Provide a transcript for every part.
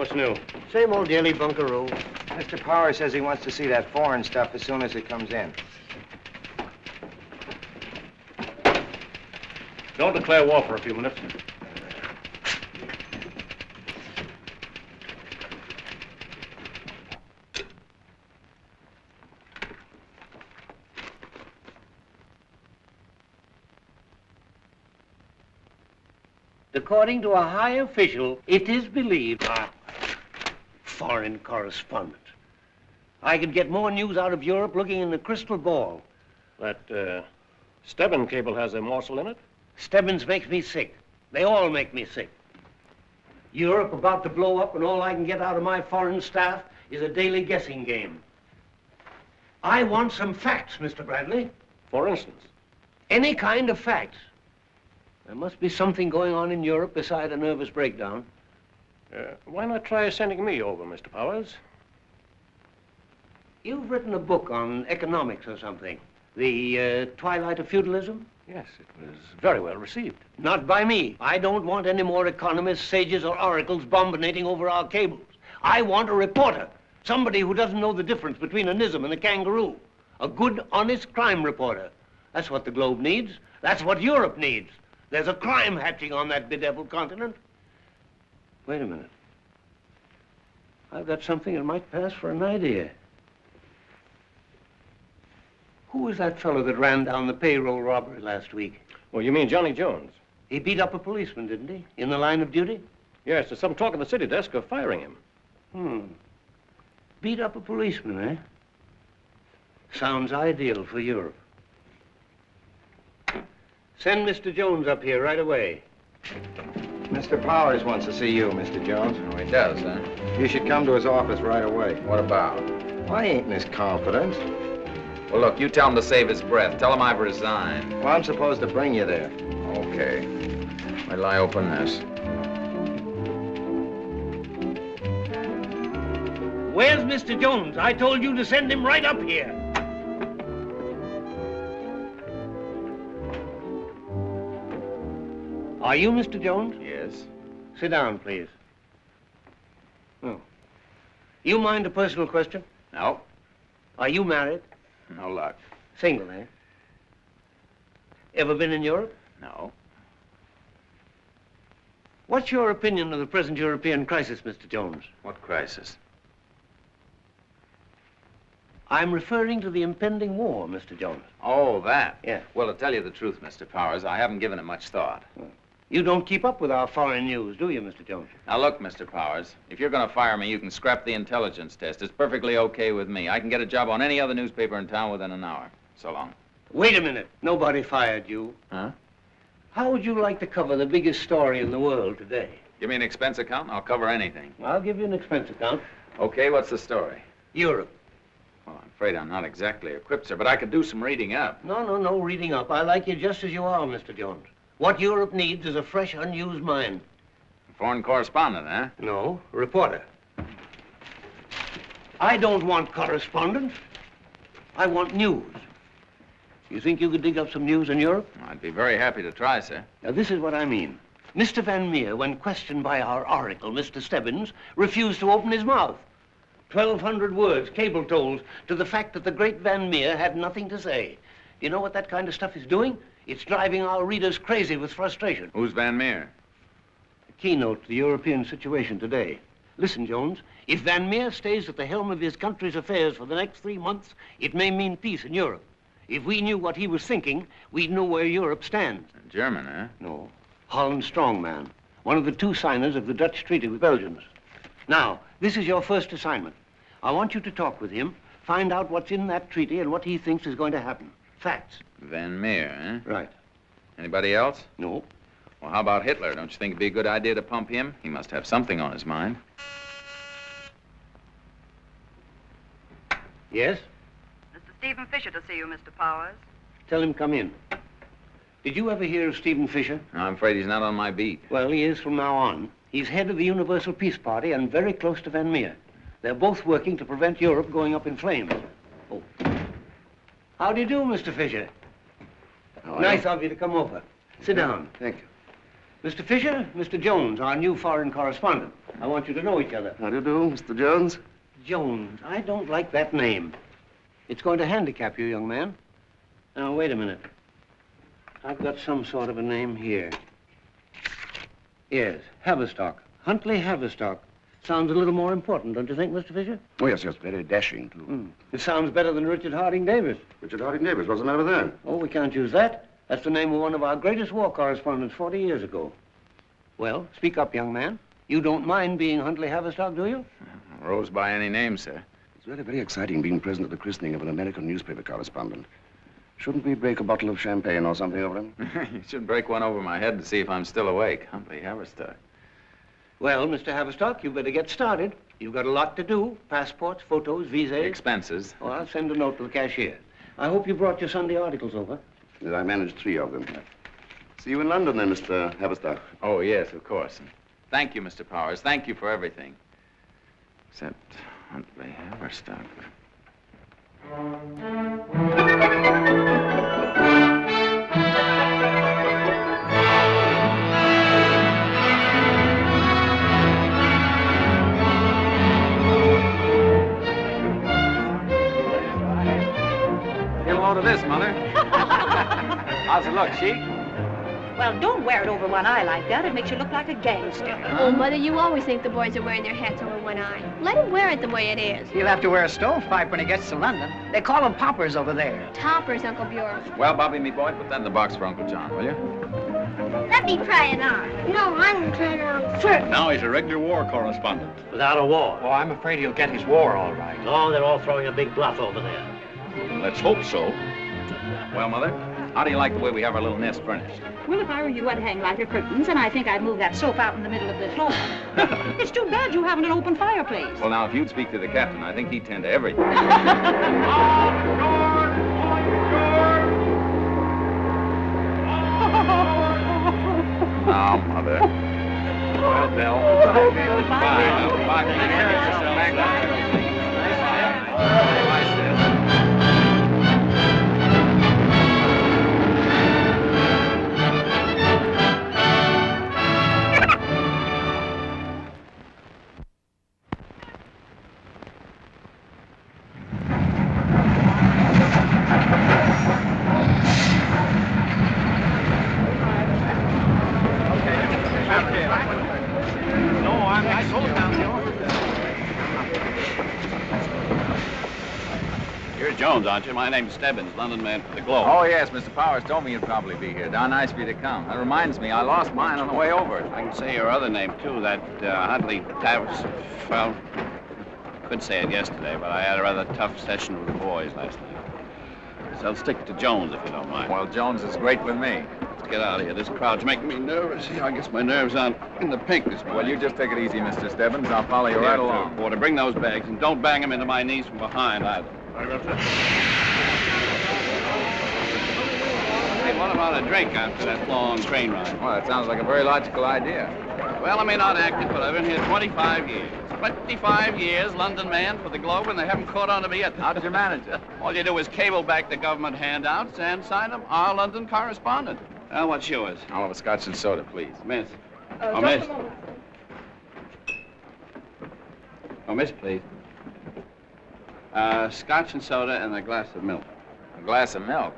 What's new? Same old daily bunkaroo. Mr. Powers says he wants to see that foreign stuff as soon as it comes in. Don't declare war for a few minutes. According to a high official, it is believed... foreign correspondent. I could get more news out of Europe looking in the crystal ball. That, Stebbins cable has a morsel in it? Stebbins makes me sick. They all make me sick. Europe about to blow up, and all I can get out of my foreign staff is a daily guessing game. I want some facts, Mr. Bradley. For instance? Any kind of facts. There must be something going on in Europe beside a nervous breakdown. Why not try sending me over, Mr. Powers? You've written a book on economics or something. The Twilight of Feudalism? Yes, it was very well received. Not by me. I don't want any more economists, sages, or oracles bombinating over our cables. I want a reporter. Somebody who doesn't know the difference between a nizam and a kangaroo. A good, honest crime reporter. That's what the globe needs. That's what Europe needs. There's a crime hatching on that bedeviled continent. Wait a minute. I've got something that might pass for an idea. Who was that fellow that ran down the payroll robbery last week? Well, you mean Johnny Jones? He beat up a policeman, didn't he? In the line of duty? Yes, there's some talk at the city desk of firing him. Beat up a policeman, eh? Sounds ideal for Europe. Send Mr. Jones up here right away. Mr. Powers wants to see you, Mr. Jones. Oh, he does, huh? You should come to his office right away. What about? Well, he ain't in his confidence. Well, look, you tell him to save his breath. Tell him I've resigned. Well, I'm supposed to bring you there. Okay. Wait till I open this. Where's Mr. Jones? I told you to send him right up here. Are you Mr. Jones? Yes. Sit down, please. Oh. You mind a personal question? No. Are you married? No luck. Single, eh? Ever been in Europe? No. What's your opinion of the present European crisis, Mr. Jones? What crisis? I'm referring to the impending war, Mr. Jones. Oh, that? Yeah. Well, to tell you the truth, Mr. Powers, I haven't given it much thought. You don't keep up with our foreign news, do you, Mr. Jones? Now, look, Mr. Powers, if you're going to fire me, you can scrap the intelligence test. It's perfectly okay with me. I can get a job on any other newspaper in town within an hour. So long. Wait a minute. Nobody fired you. Huh? How would you like to cover the biggest story in the world today? Give me an expense account, and I'll cover anything. I'll give you an expense account. Okay, what's the story? Europe. Well, I'm afraid I'm not exactly equipped, sir, but I could do some reading up. No reading up. I like you just as you are, Mr. Jones. What Europe needs is a fresh, unused mind. Foreign correspondent, huh? No, reporter. I don't want correspondence. I want news. You think you could dig up some news in Europe? I'd be very happy to try, sir. Now, this is what I mean. Mr. Van Meer, when questioned by our oracle, Mr. Stebbins, refused to open his mouth. 1,200 words, cable tolls, to the fact that the great Van Meer had nothing to say. You know what that kind of stuff is doing? It's driving our readers crazy with frustration. Who's Van Meer? A keynote to the European situation today. Listen, Jones, if Van Meer stays at the helm of his country's affairs for the next 3 months, it may mean peace in Europe. If we knew what he was thinking, we'd know where Europe stands. German, huh? No. Holland Strongman, one of the 2 signers of the Dutch treaty with Belgians. Now, this is your first assignment. I want you to talk with him, find out what's in that treaty and what he thinks is going to happen. Facts. Van Meer, huh? Right. Anybody else? No. Well, how about Hitler? Don't you think it'd be a good idea to pump him? He must have something on his mind. Yes? Mr. Stephen Fisher to see you, Mr. Powers. Tell him come in. Did you ever hear of Stephen Fisher? No, I'm afraid he's not on my beat. Well, he is from now on. He's head of the Universal Peace Party and very close to Van Meer. They're both working to prevent Europe going up in flames. Oh. How do you do, Mr. Fisher? Nice of you to come over. Sit down. Thank you. Mr. Fisher, Mr. Jones, our new foreign correspondent. I want you to know each other. How do you do, Mr. Jones? Jones, I don't like that name. It's going to handicap you, young man. Now, wait a minute. I've got some sort of a name here. Yes, Haverstock. Huntley Haverstock. Sounds a little more important, don't you think, Mr. Fisher? Oh, yes, very dashing, too. It sounds better than Richard Harding Davis. Richard Harding Davis, what's the matter with that? Oh, we can't use that. That's the name of one of our greatest war correspondents 40 years ago. Well, speak up, young man. You don't mind being Huntley Haverstock, do you? Rose by any name, sir. It's very, very exciting being present at the christening of an American newspaper correspondent. Shouldn't we break a bottle of champagne or something over him? You should break one over my head to see if I'm still awake. Huntley Haverstock. Well, Mr. Haverstock, you better get started. You've got a lot to do. Passports, photos, visas. Expenses. Oh, I'll send a note to the cashier. I hope you brought your Sunday articles over. Yes, I managed 3 of them. See you in London then, Mr. Haverstock. Oh, yes, of course. And thank you, Mr. Powers. Thank you for everything. Except Huntley Haverstock. Get a load of this, Mother. How's it look, chic? Well, don't wear it over one eye like that. It makes you look like a gangster. Oh, Mother, you always think the boys are wearing their hats over one eye. Let him wear it the way it is. He'll have to wear a stovepipe when he gets to London. They call them poppers over there. Toppers, Uncle Bjorn. Well, Bobby, me boy, put that in the box for Uncle John, will you? Let me try it on. No, I'm going to try it on first. Now he's a regular war correspondent. Without a war. Oh, I'm afraid he'll get his war all right. No, they're all throwing a big bluff over there. Let's hope so. Well, Mother, how do you like the way we have our little nest furnished? Well, if I were you, I'd hang lighter curtains, and I think I'd move that sofa out in the middle of the floor. It's too bad you haven't an open fireplace. Well, now, if you'd speak to the captain, I think he'd tend to everything. Now, Mother. Well, Bill. Bye. Bye. Take care of yourself. You're Jones, aren't you? My name's Stebbins, London man for the Globe. Oh, yes, Mr. Powers told me you'd probably be here. Darn nice of you to come. That reminds me, I lost mine on the way over. I can say your other name, too, that Huntley Tavs. Well, could say it yesterday, but I had a rather tough session with the boys last night. So I'll stick to Jones, if you don't mind. Well, Jones is great with me. Let's get out of here. This crowd's making me nervous. I guess my nerves aren't in the pink this morning. Well, you just take it easy, Mr. Stebbins. I'll follow you right along. Porter, bring those bags, and don't bang them into my knees from behind, either. Hey, what about a drink after that long train ride? Well, that sounds like a very logical idea. Well, I may not act it, but I've been here 25 years. 25 years, London man for the Globe, and they haven't caught on to me yet. How did you manage it? All you do is cable back the government handouts and sign them, our London correspondent. Well, what's yours? I'll have a scotch and soda, please. Miss. Just miss. a moment. Oh, miss, please. Scotch and soda and a glass of milk. A glass of milk.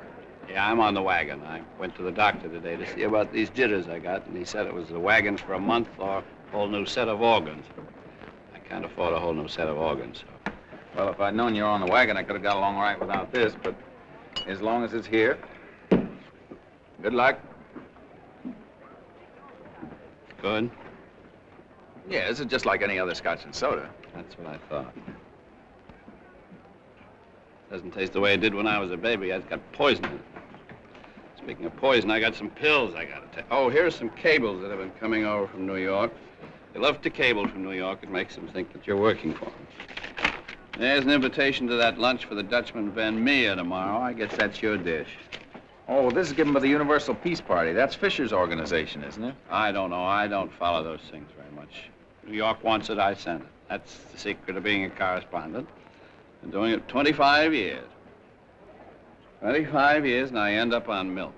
Yeah, I'm on the wagon. I went to the doctor today to see about these jitters I got, and he said it was the wagon for a month or a whole new set of organs. I can't afford a whole new set of organs. So. Well, if I'd known you were on the wagon, I could have got along all right without this, but as long as it's here, good luck. Good. Yeah, this is just like any other scotch and soda. That's what I thought. Doesn't taste the way it did when I was a baby. I've got poison in it. Speaking of poison, I got some pills I gotta take. Oh, here's some cables that have been coming over from New York. They love to cable from New York. It makes them think that you're working for them. There's an invitation to that lunch for the Dutchman Van Meer tomorrow. I guess that's your dish. Oh, this is given by the Universal Peace Party. That's Fisher's organization, isn't it? I don't know. I don't follow those things very much. New York wants it, I send it. That's the secret of being a correspondent. Been doing it 25 years. 25 years, and I end up on milk.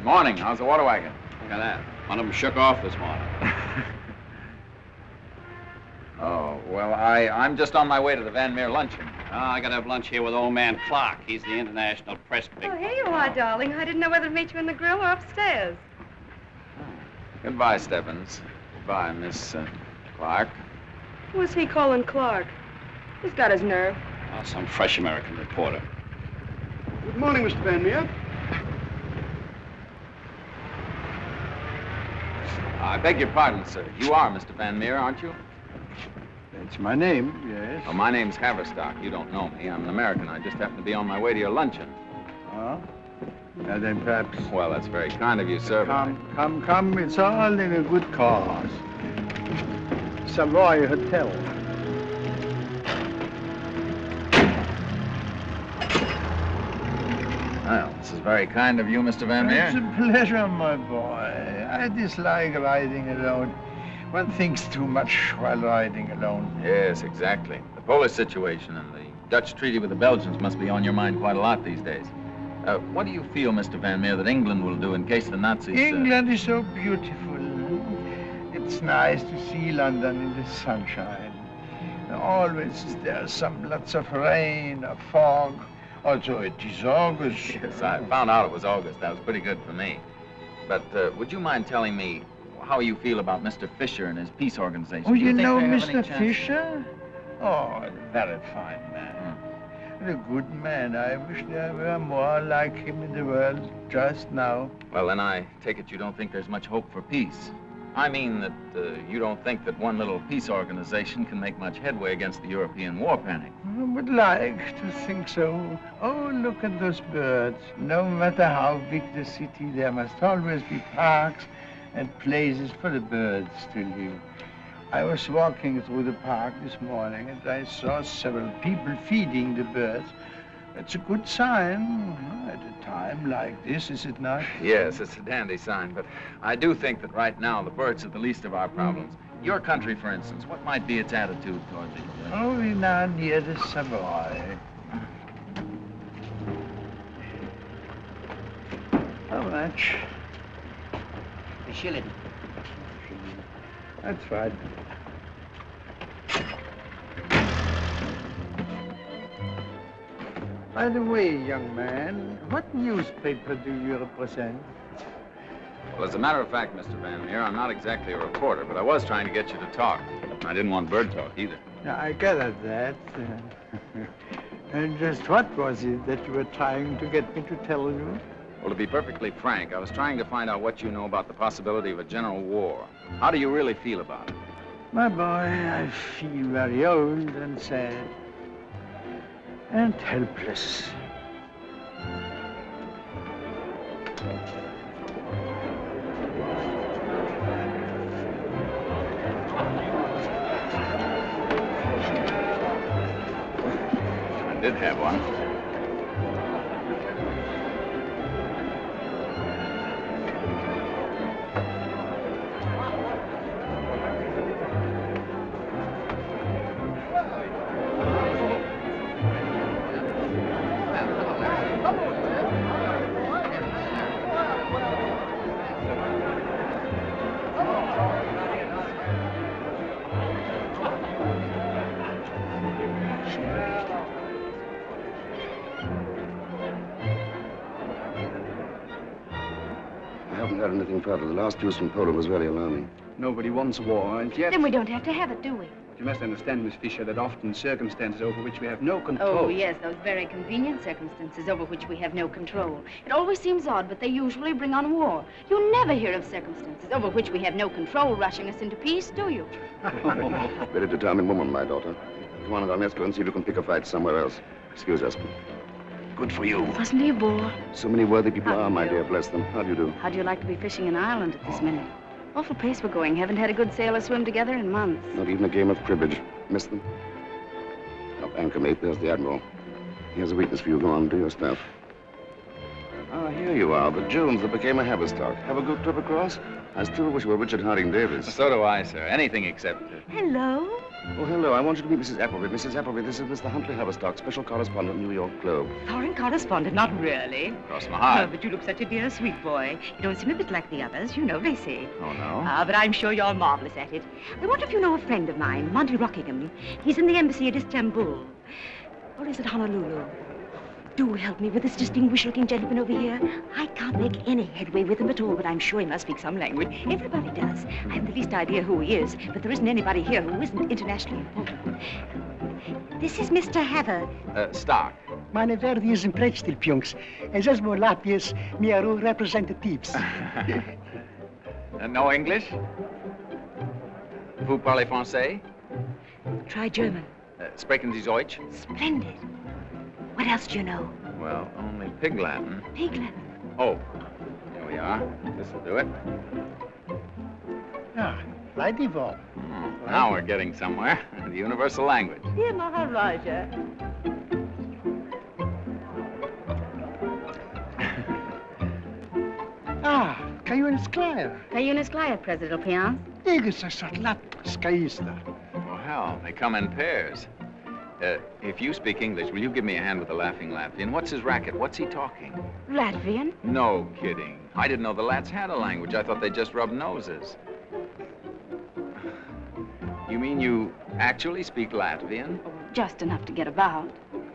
Morning. How's the water wagon? Look at that. One of them shook off this morning. Oh, well, I'm just on my way to the Van Meer luncheon. I got to have lunch here with old man Clark. He's the international press big. Oh, here you are, darling. I didn't know whether to meet you in the grill or upstairs. Goodbye, Stebbins. Goodbye, Miss Clark. Who is he calling Clark? He's got his nerve. Oh, some fresh American reporter. Good morning, Mr. Van Meer. I beg your pardon, sir. You are Mr. Van Meer, aren't you? That's my name, yes. Well, my name's Haverstock. You don't know me. I'm an American. I just happen to be on my way to your luncheon. Oh? Now then, perhaps... Well, that's very kind of you, sir. Come. It's all in a good cause. Savoy Hotel. Well, this is very kind of you, Mr. Van Meer. It's a pleasure, my boy. I dislike riding alone. One thinks too much while riding alone. Yes, exactly. The Polish situation and the Dutch treaty with the Belgians must be on your mind quite a lot these days. What do you feel, Mr. Van Meer, that England will do in case the Nazis... England is so beautiful. It's nice to see London in the sunshine. Always there's lots of rain or fog. Also, it is August. Yes, I found out it was August. That was pretty good for me. But would you mind telling me how you feel about Mr. Fisher and his peace organization? Oh, you know Mr. Fisher? Oh, a very fine man. A good man. I wish there were more like him in the world just now. Well, then I take it you don't think there's much hope for peace. I mean that you don't think that one little peace organization can make much headway against the European war panic. I would like to think so. Oh, look at those birds. No matter how big the city, there must always be parks and places for the birds to live. I was walking through the park this morning and I saw several people feeding the birds. It's a good sign at a time like this, is it not? Yes, it's a dandy sign, but I do think that right now the birds are the least of our problems. Your country, for instance, what might be its attitude toward the... Oh, we're now near the Savoy. How much? A shilling. That's right. By the way, young man, what newspaper do you represent? Well, as a matter of fact, Mr. Van Meer, I'm not exactly a reporter, but I was trying to get you to talk. I didn't want bird talk either. Yeah, I gathered that. And just what was it that you were trying to get me to tell you? Well, to be perfectly frank, I was trying to find out what you know about the possibility of a general war. How do you really feel about it? My boy, I feel very old and sad and helpless. I did have one. I haven't heard anything further. The last news from Poland was very alarming. Nobody wants war, and yet... Then we don't have to have it, do we? You must understand, Miss Fisher, that often circumstances over which we have no control... Oh, yes, those very convenient circumstances over which we have no control. It always seems odd, but they usually bring on war. You never hear of circumstances over which we have no control rushing us into peace, do you? Very determined woman, my daughter. Come on, let's go and see if you can pick a fight somewhere else. Excuse us. Good for you. Wasn't he a bore? So many worthy people How are, do my you dear, bless them. How do you do? How'd you like to be fishing in Ireland at this minute? Awful pace we're going. Haven't had a good sailor swim together in months. Not even a game of cribbage. Miss them? Up anchor, mate. There's the Admiral. He has a weakness for you. Go on, do your stuff. Ah, here you are, the Jones that became a Haverstock. Have a good trip across? I still wish you were Richard Harding Davis. So do I, sir. Anything except... Hello. Oh, hello. I want you to meet Mrs. Appleby. Mrs. Appleby, this is Mr. Huntley Haverstock, special correspondent, New York Globe. Foreign correspondent, not really. Cross my heart. Oh, but you look such a dear, sweet boy. You don't seem a bit like the others, you know, they say. Oh, no? But I'm sure you're marvelous at it. I wonder if you know a friend of mine, Monty Rockingham. He's in the embassy at Istanbul. Or is it Honolulu? Do help me with this distinguished-looking gentleman over here. I can't make any headway with him at all, but I'm sure he must speak some language. Everybody does. I haven't the least idea who he is, but there isn't anybody here who isn't internationally important. This is Mr. Haver. Stark. Meine Verdi sind Prägstilpunks. Es ist wohl Latvias Miaru representatives. No English? Vous parlez français? Try German. Sprechen Sie Deutsch? Splendid. What else do you know? Well, only Pig Latin. Pig Latin. Oh, here we are. This'll do it. Ah, righty, Bob. Now we're getting somewhere. The universal language. Here, Maharaja. Ah, kayo nisklaya. Kayo nisklaya, President Pian. Igis a satlat skaista. Well, hell, they come in pairs. If you speak English, will you give me a hand with the laughing Latvian? What's his racket? What's he talking? Latvian? No kidding. I didn't know the Lats had a language. I thought they just rubbed noses. You mean you actually speak Latvian? Just enough to get about.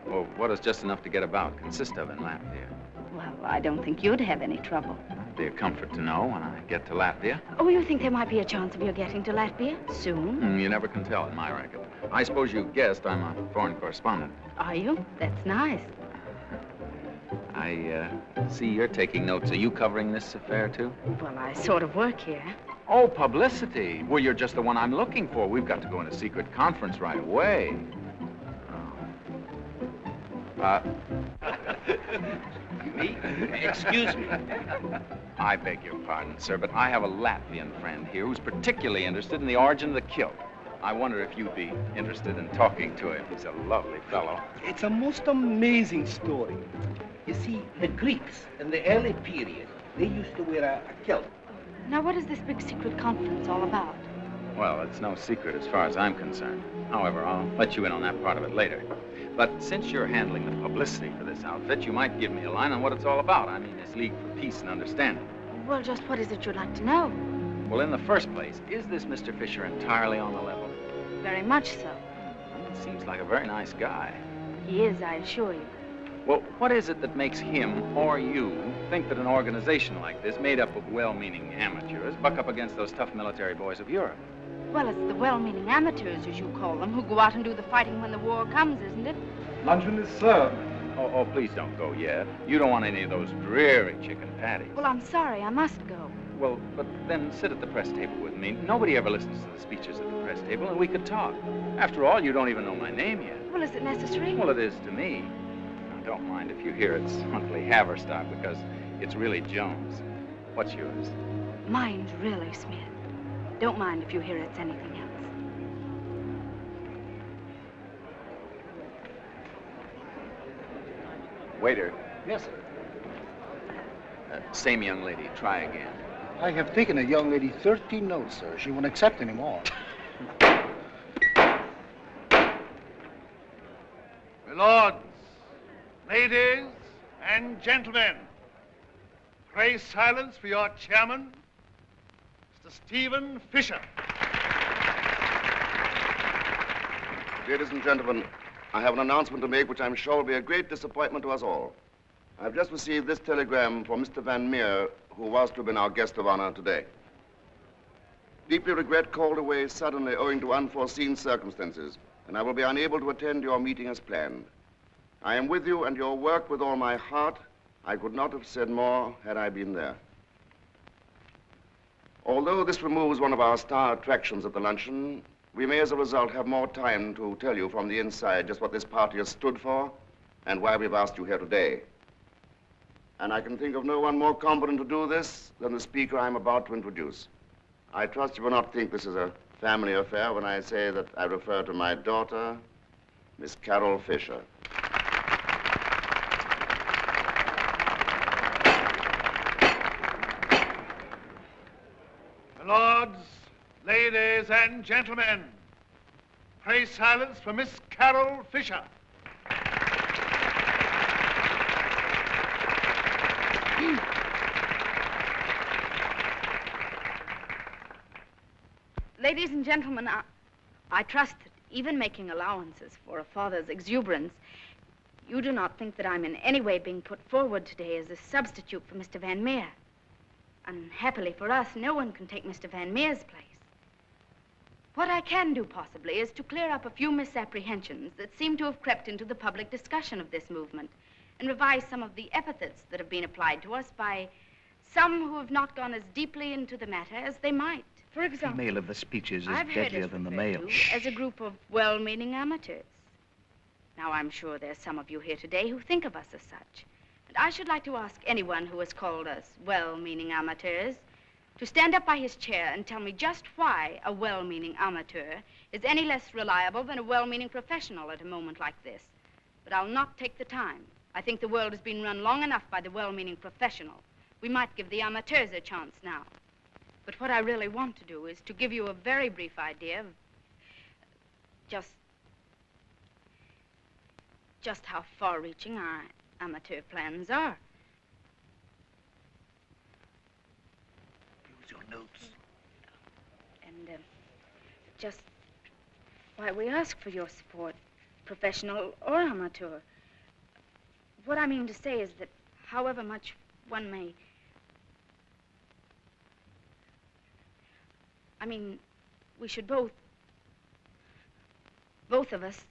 Well, what does just enough to get about consist of in Latvia? Well, I don't think you'd have any trouble. It'd be a comfort to know when I get to Latvia. Oh, you think there might be a chance of your getting to Latvia soon? You never can tell in my racket. I suppose you guessed I'm a foreign correspondent. Are you? That's nice. I see you're taking notes. Are you covering this affair, too? Well, I sort of work here. Oh, publicity. Well, you're just the one I'm looking for. We've got to go in a secret conference right away. Me? Excuse me. I beg your pardon, sir, but I have a Latvian friend here who's particularly interested in the origin of the kilt. I wonder if you'd be interested in talking to him. He's a lovely fellow. It's a most amazing story. You see, the Greeks in the early period, they used to wear a kilt. Now, what is this big secret conference all about? Well, it's no secret as far as I'm concerned. However, I'll let you in on that part of it later. But since you're handling the publicity for this outfit, you might give me a line on what it's all about. I mean, this League for Peace and Understanding. Well, just what is it you'd like to know? Well, in the first place, is this Mr. Fisher entirely on the level? Very much so. He seems like a very nice guy. He is, I assure you. Well, what is it that makes him or you think that an organization like this, made up of well-meaning amateurs, buck up against those tough military boys of Europe? Well, it's the well-meaning amateurs, as you call them, who go out and do the fighting when the war comes, isn't it? Luncheon is served. Oh, please don't go yet. You don't want any of those dreary chicken patties. Well, I'm sorry. I must go. Well, but then sit at the press table with me. Nobody ever listens to the speeches at the press table, and we could talk. After all, you don't even know my name yet. Well, is it necessary? Well, it is to me. Now, don't mind if you hear it's Huntley Haverstock, because it's really Jones. What's yours? Mine's really Smith. Don't mind if you hear it's anything else. Waiter. Yes, sir. Same young lady. Try again. I have taken a young lady 13 notes, sir. She won't accept any more. Lords, ladies, and gentlemen, pray silence for your chairman, Mr. Stephen Fisher. Ladies and gentlemen, I have an announcement to make which I'm sure will be a great disappointment to us all. I've just received this telegram from Mr. Van Meer, who was to have been our guest of honor today. Deeply regret called away suddenly owing to unforeseen circumstances, and I will be unable to attend your meeting as planned. I am with you and your work with all my heart. I could not have said more had I been there. Although this removes one of our star attractions at the luncheon, we may as a result have more time to tell you from the inside just what this party has stood for and why we've asked you here today. And I can think of no one more competent to do this than the speaker I'm about to introduce. I trust you will not think this is a family affair when I say that I refer to my daughter, Miss Carol Fisher. Lords, ladies, and gentlemen, pray silence for Miss Carol Fisher. Ladies and gentlemen, I trust that even making allowances for a father's exuberance, you do not think that I'm in any way being put forward today as a substitute for Mr. Van Meer. Unhappily for us, no one can take Mr. Van Meer's place. What I can do, possibly, is to clear up a few misapprehensions that seem to have crept into the public discussion of this movement and revise some of the epithets that have been applied to us by some who have not gone as deeply into the matter as they might. For example, The female of the speeches is I've heard deadlier us than the referred male. to as a group of well-meaning amateurs. Now, I'm sure there's some of you here today who think of us as such. And I should like to ask anyone who has called us well-meaning amateurs to stand up by his chair and tell me just why a well-meaning amateur is any less reliable than a well-meaning professional at a moment like this. But I'll not take the time. I think the world has been run long enough by the well-meaning professional. We might give the amateurs a chance now. But what I really want to do is to give you a very brief idea of just how far-reaching our amateur plans are. Use your notes. And just why we ask for your support, professional or amateur. What I mean to say is that however much one may... I mean, we should both of us,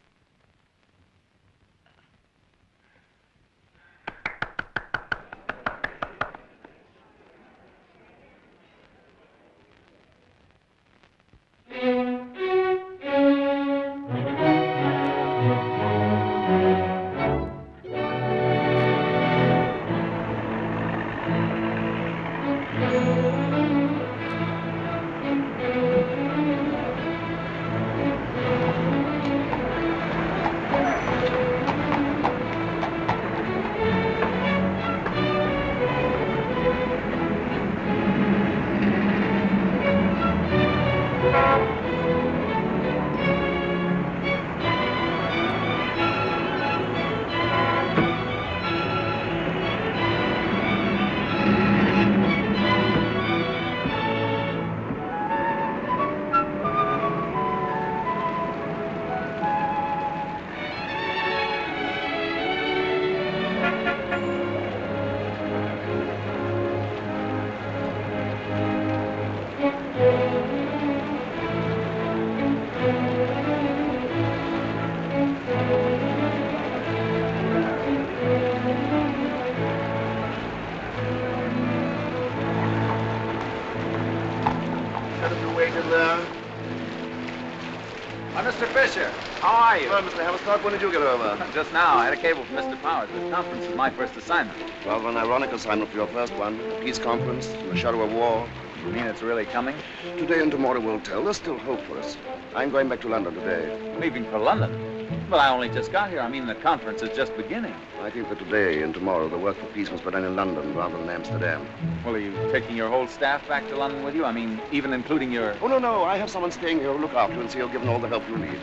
Mr. Fisher, how are you? Well, Mr. Haverstock, when did you get over? Just now. I had a cable from Mr. Powers. The conference is my first assignment. Rather an ironic assignment for your first one. A peace conference in the shadow of war. You mean it's really coming? Today and tomorrow will tell. There's still hope for us. I'm going back to London today. Leaving for London? But I only just got here. I mean, the conference is just beginning. I think that today and tomorrow the work for peace must be done in London rather than Amsterdam. Well, are you taking your whole staff back to London with you? I mean, even including your... Oh, no. I have someone staying here who'll look after you and see you're given all the help you need.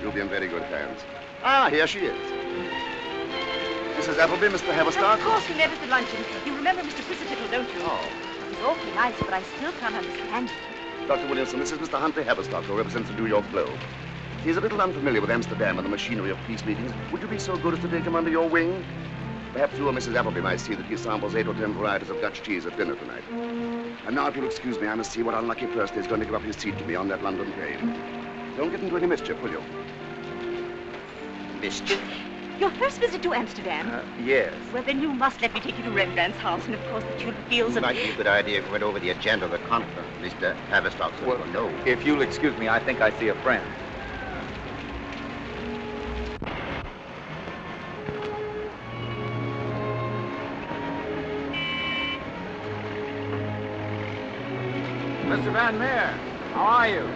You'll be in very good hands. Ah, here she is. Mrs. Appleby, Mr. Haverstock. Of course, we met at the luncheon. You remember Mr. Pissetittle, don't you? Oh. He's awfully nice, but I still can't understand him. Dr. Williamson, this is Mr. Huntley Haverstock, who represents the New York Globe. He's a little unfamiliar with Amsterdam and the machinery of peace meetings. Would you be so good as to take him under your wing? Perhaps you or Mrs. Appleby might see that he samples 8 or 10 varieties of Dutch cheese at dinner tonight. And now, if you'll excuse me, I must see what unlucky person is going to give up his seat to me on that London train. Don't get into any mischief, will you? Mischief? Your first visit to Amsterdam? Yes. Well, then you must let me take you to Rembrandt's house, and of course that you'll feel some... It might be a good idea if we went over the agenda of the conference, Mr. Haverstock, so Well, we'll know. If you'll excuse me, I think I see a friend. Mr. Van Meer, how are you?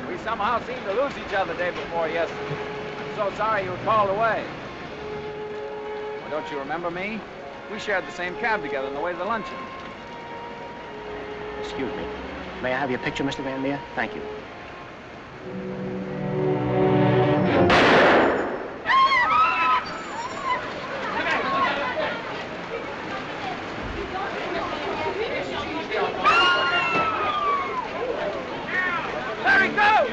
We somehow seemed to lose each other the day before yesterday. I'm so sorry you were called away. Well, don't you remember me? We shared the same cab together on the way to the luncheon. Excuse me. May I have your picture, Mr. Van Meer? Thank you. There he goes!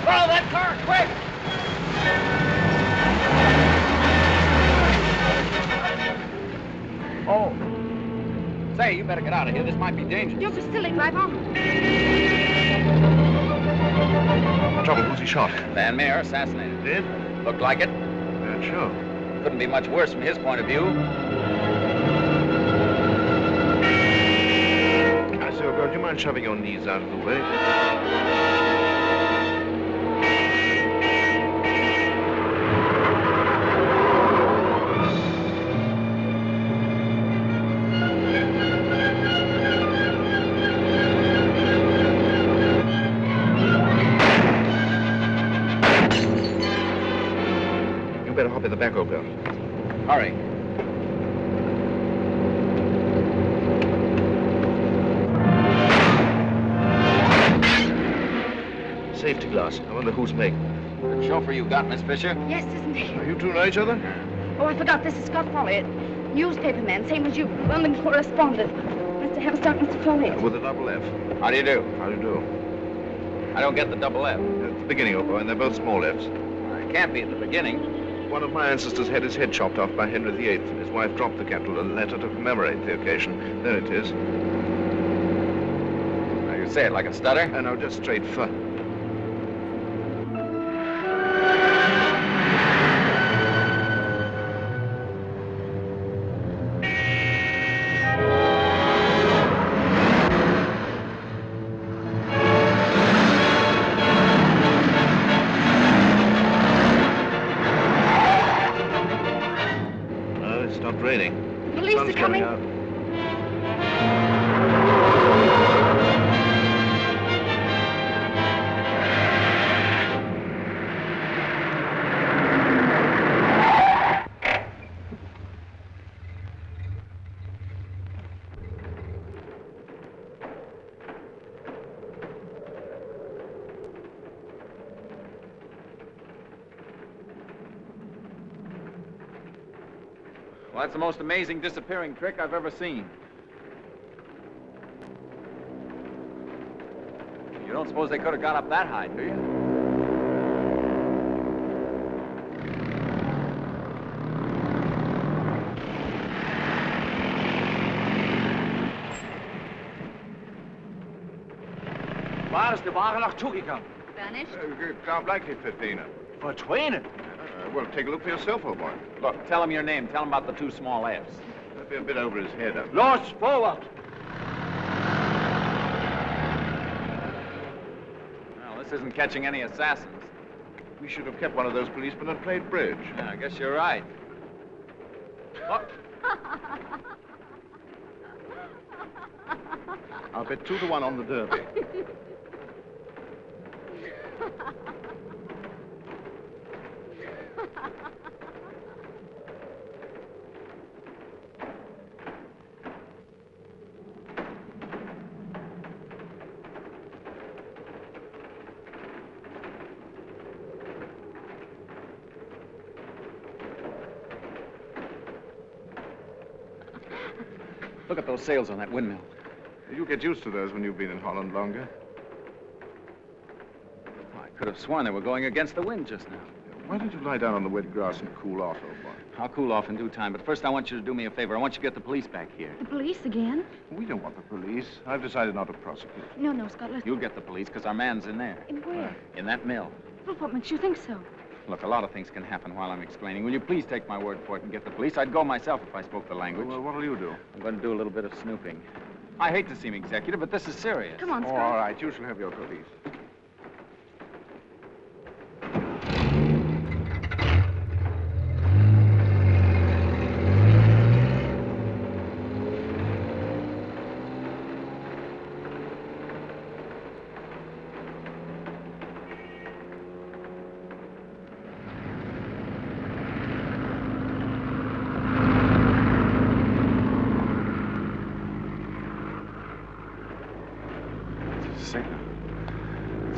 Follow that car, quick! Oh. Say, you better get out of here. This might be dangerous. You're just silly. Drive on. Trouble, who's he shot? Van Meer assassinated. Did? Looked like it. Sure. Couldn't be much worse from his point of view. I say, oh, God, do you mind shoving your knees out of the way? You better hop in the back, old girl. Hurry. Safety glass. I wonder who's making it. Good chauffeur you got, Miss Fisher? Yes, isn't he? You two know each other? Oh, I forgot. This is Scott Folliott. Newspaper man, same as you. London Correspondent. Mr. Haverstock, Mr. Folliott. With a double F. How do you do? How do you do? I don't get the double F. At the beginning, old boy, and they're both small F's. It can't be at the beginning. One of my ancestors had his head chopped off by Henry VIII, and his wife dropped the capital a letter to commemorate the occasion. There it is. Now, you say it like a stutter? No, just straight for. Raining. Police are coming. Out. Well, that's the most amazing disappearing trick I've ever seen. You don't suppose they could have got up that high, do you? Waar is de wagen nog toegekomen? Vanished? Klaarblijkelijk verdwenen. Verdwenen? Well, take a look for yourself, old boy. Look, tell him your name. Tell him about the two small F's. That'd be a bit over his head. Los, forward! Well, this isn't catching any assassins. We should have kept one of those policemen and played bridge. Yeah, I guess you're right. Look. I'll bet 2-1 on the Derby. Look at those sails on that windmill. You get used to those when you've been in Holland longer. Well, I could have sworn they were going against the wind just now. Why don't you lie down on the wet grass and cool off, old boy? I'll cool off in due time, but first I want you to do me a favor. I want you to get the police back here. The police again? We don't want the police. I've decided not to prosecute. No, Scott, listen. You'll get the police, because our man's in there. In where? In that mill. Well, what makes you think so? Look, a lot of things can happen while I'm explaining. Will you please take my word for it and get the police? I'd go myself if I spoke the language. Well, what'll you do? I'm going to do a little bit of snooping. I hate to seem executive, but this is serious. Come on, Scott. All right, you shall have your police.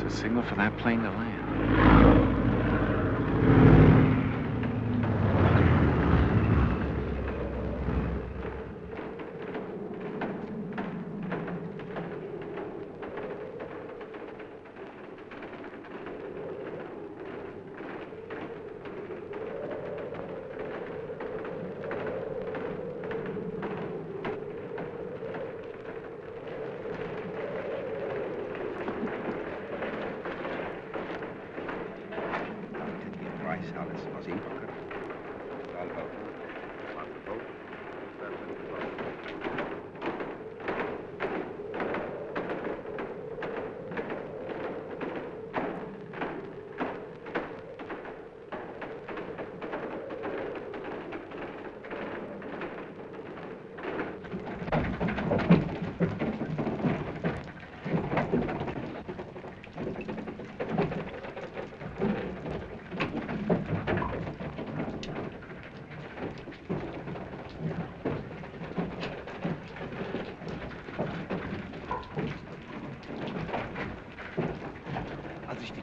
Signal for that plane to land.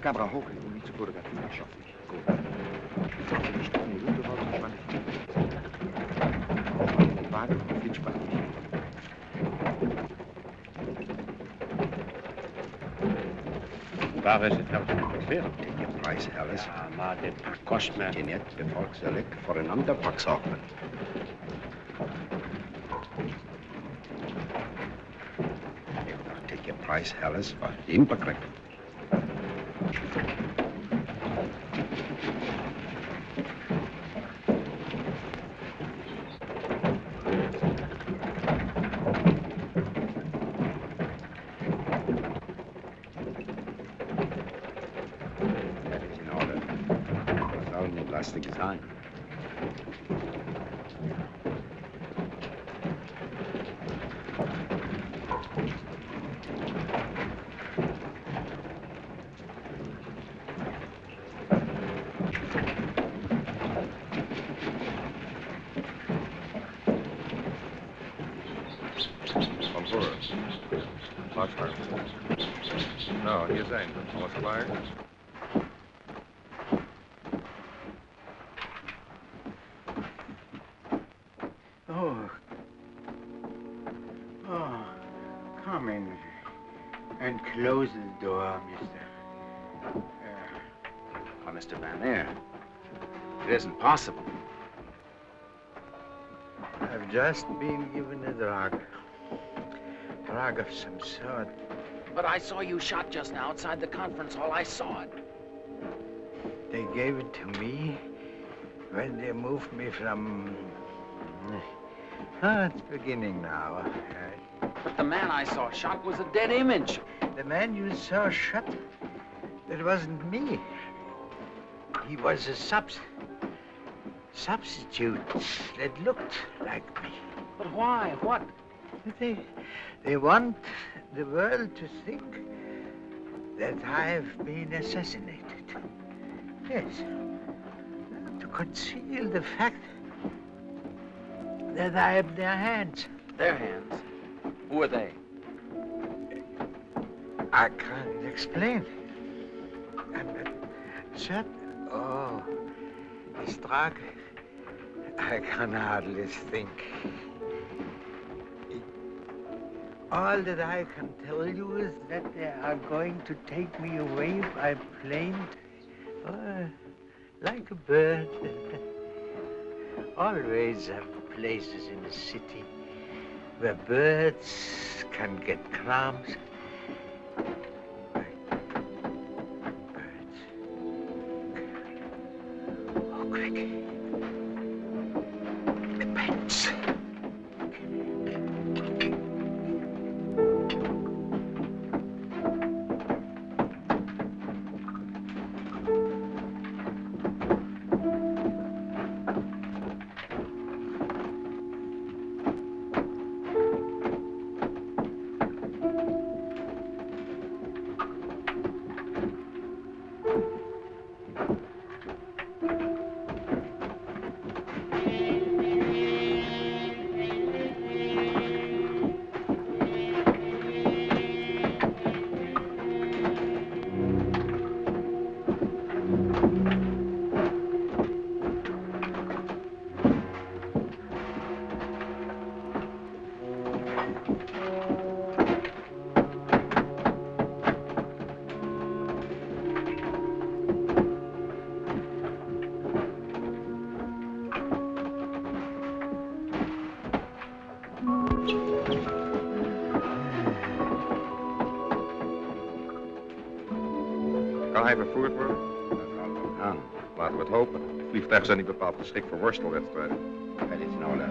Camera hoch und mich zu fotografieren, schaffe ich. Gut. Jetzt auf die Strecke in die Route raus, spann ich in den Wagen und viel spann ich. Waar is het nou zo veel? Je prijs, Alice. Ja, maar dit kost me... Je net bevolkselijk voor een ander pak zorgen. Ik dacht, je prijs, Alice, was inbegrepen. Time. Van voor. Laatste. Nou, hier zijn. Alles klaar? Come in and close the door, mister. Mr. Van Meer, it isn't possible. I've just been given a drug. Drug of some sort. But I saw you shot just now outside the conference hall. I saw it. They gave it to me when they moved me from... it's beginning now. But the man I saw shot was a dead image. The man you saw shot? That wasn't me. He was a substitute that looked like me. But why? What? They want the world to think that I've been assassinated. Yes. To conceal the fact that I am their hands. Their hands? Who are they? I can't explain. Shut. Oh, this drug. I can hardly think. All that I can tell you is that they are going to take me away by plane, like a bird. Always have places in the city where birds can get crumbs. Birds. Oh, quick. The pets. Kan hij vervoerd worden? Dat kan wel gaan. Laten we het hopen. Vliegtuigen zijn niet bepaald geschikt voor worstelwedstrijden. Dat is nou leuk.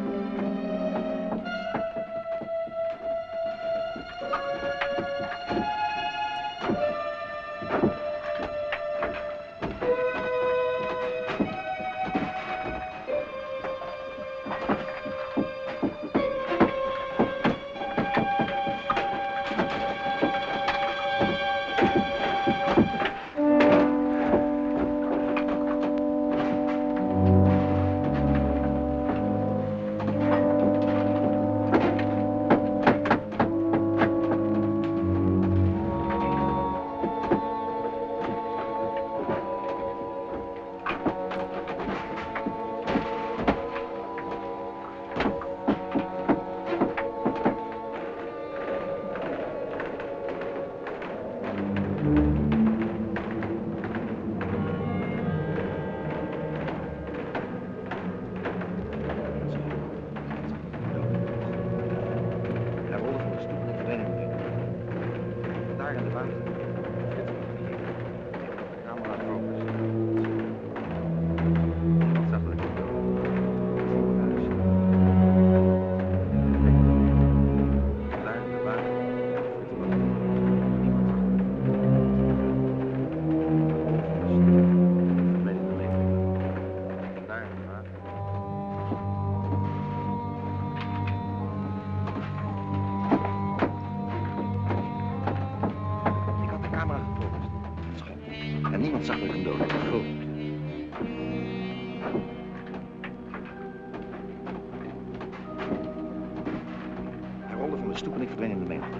Niemand zag dat ik hem dood had. Goed. Hij rolde van de stoep en ik verdween in de menigte.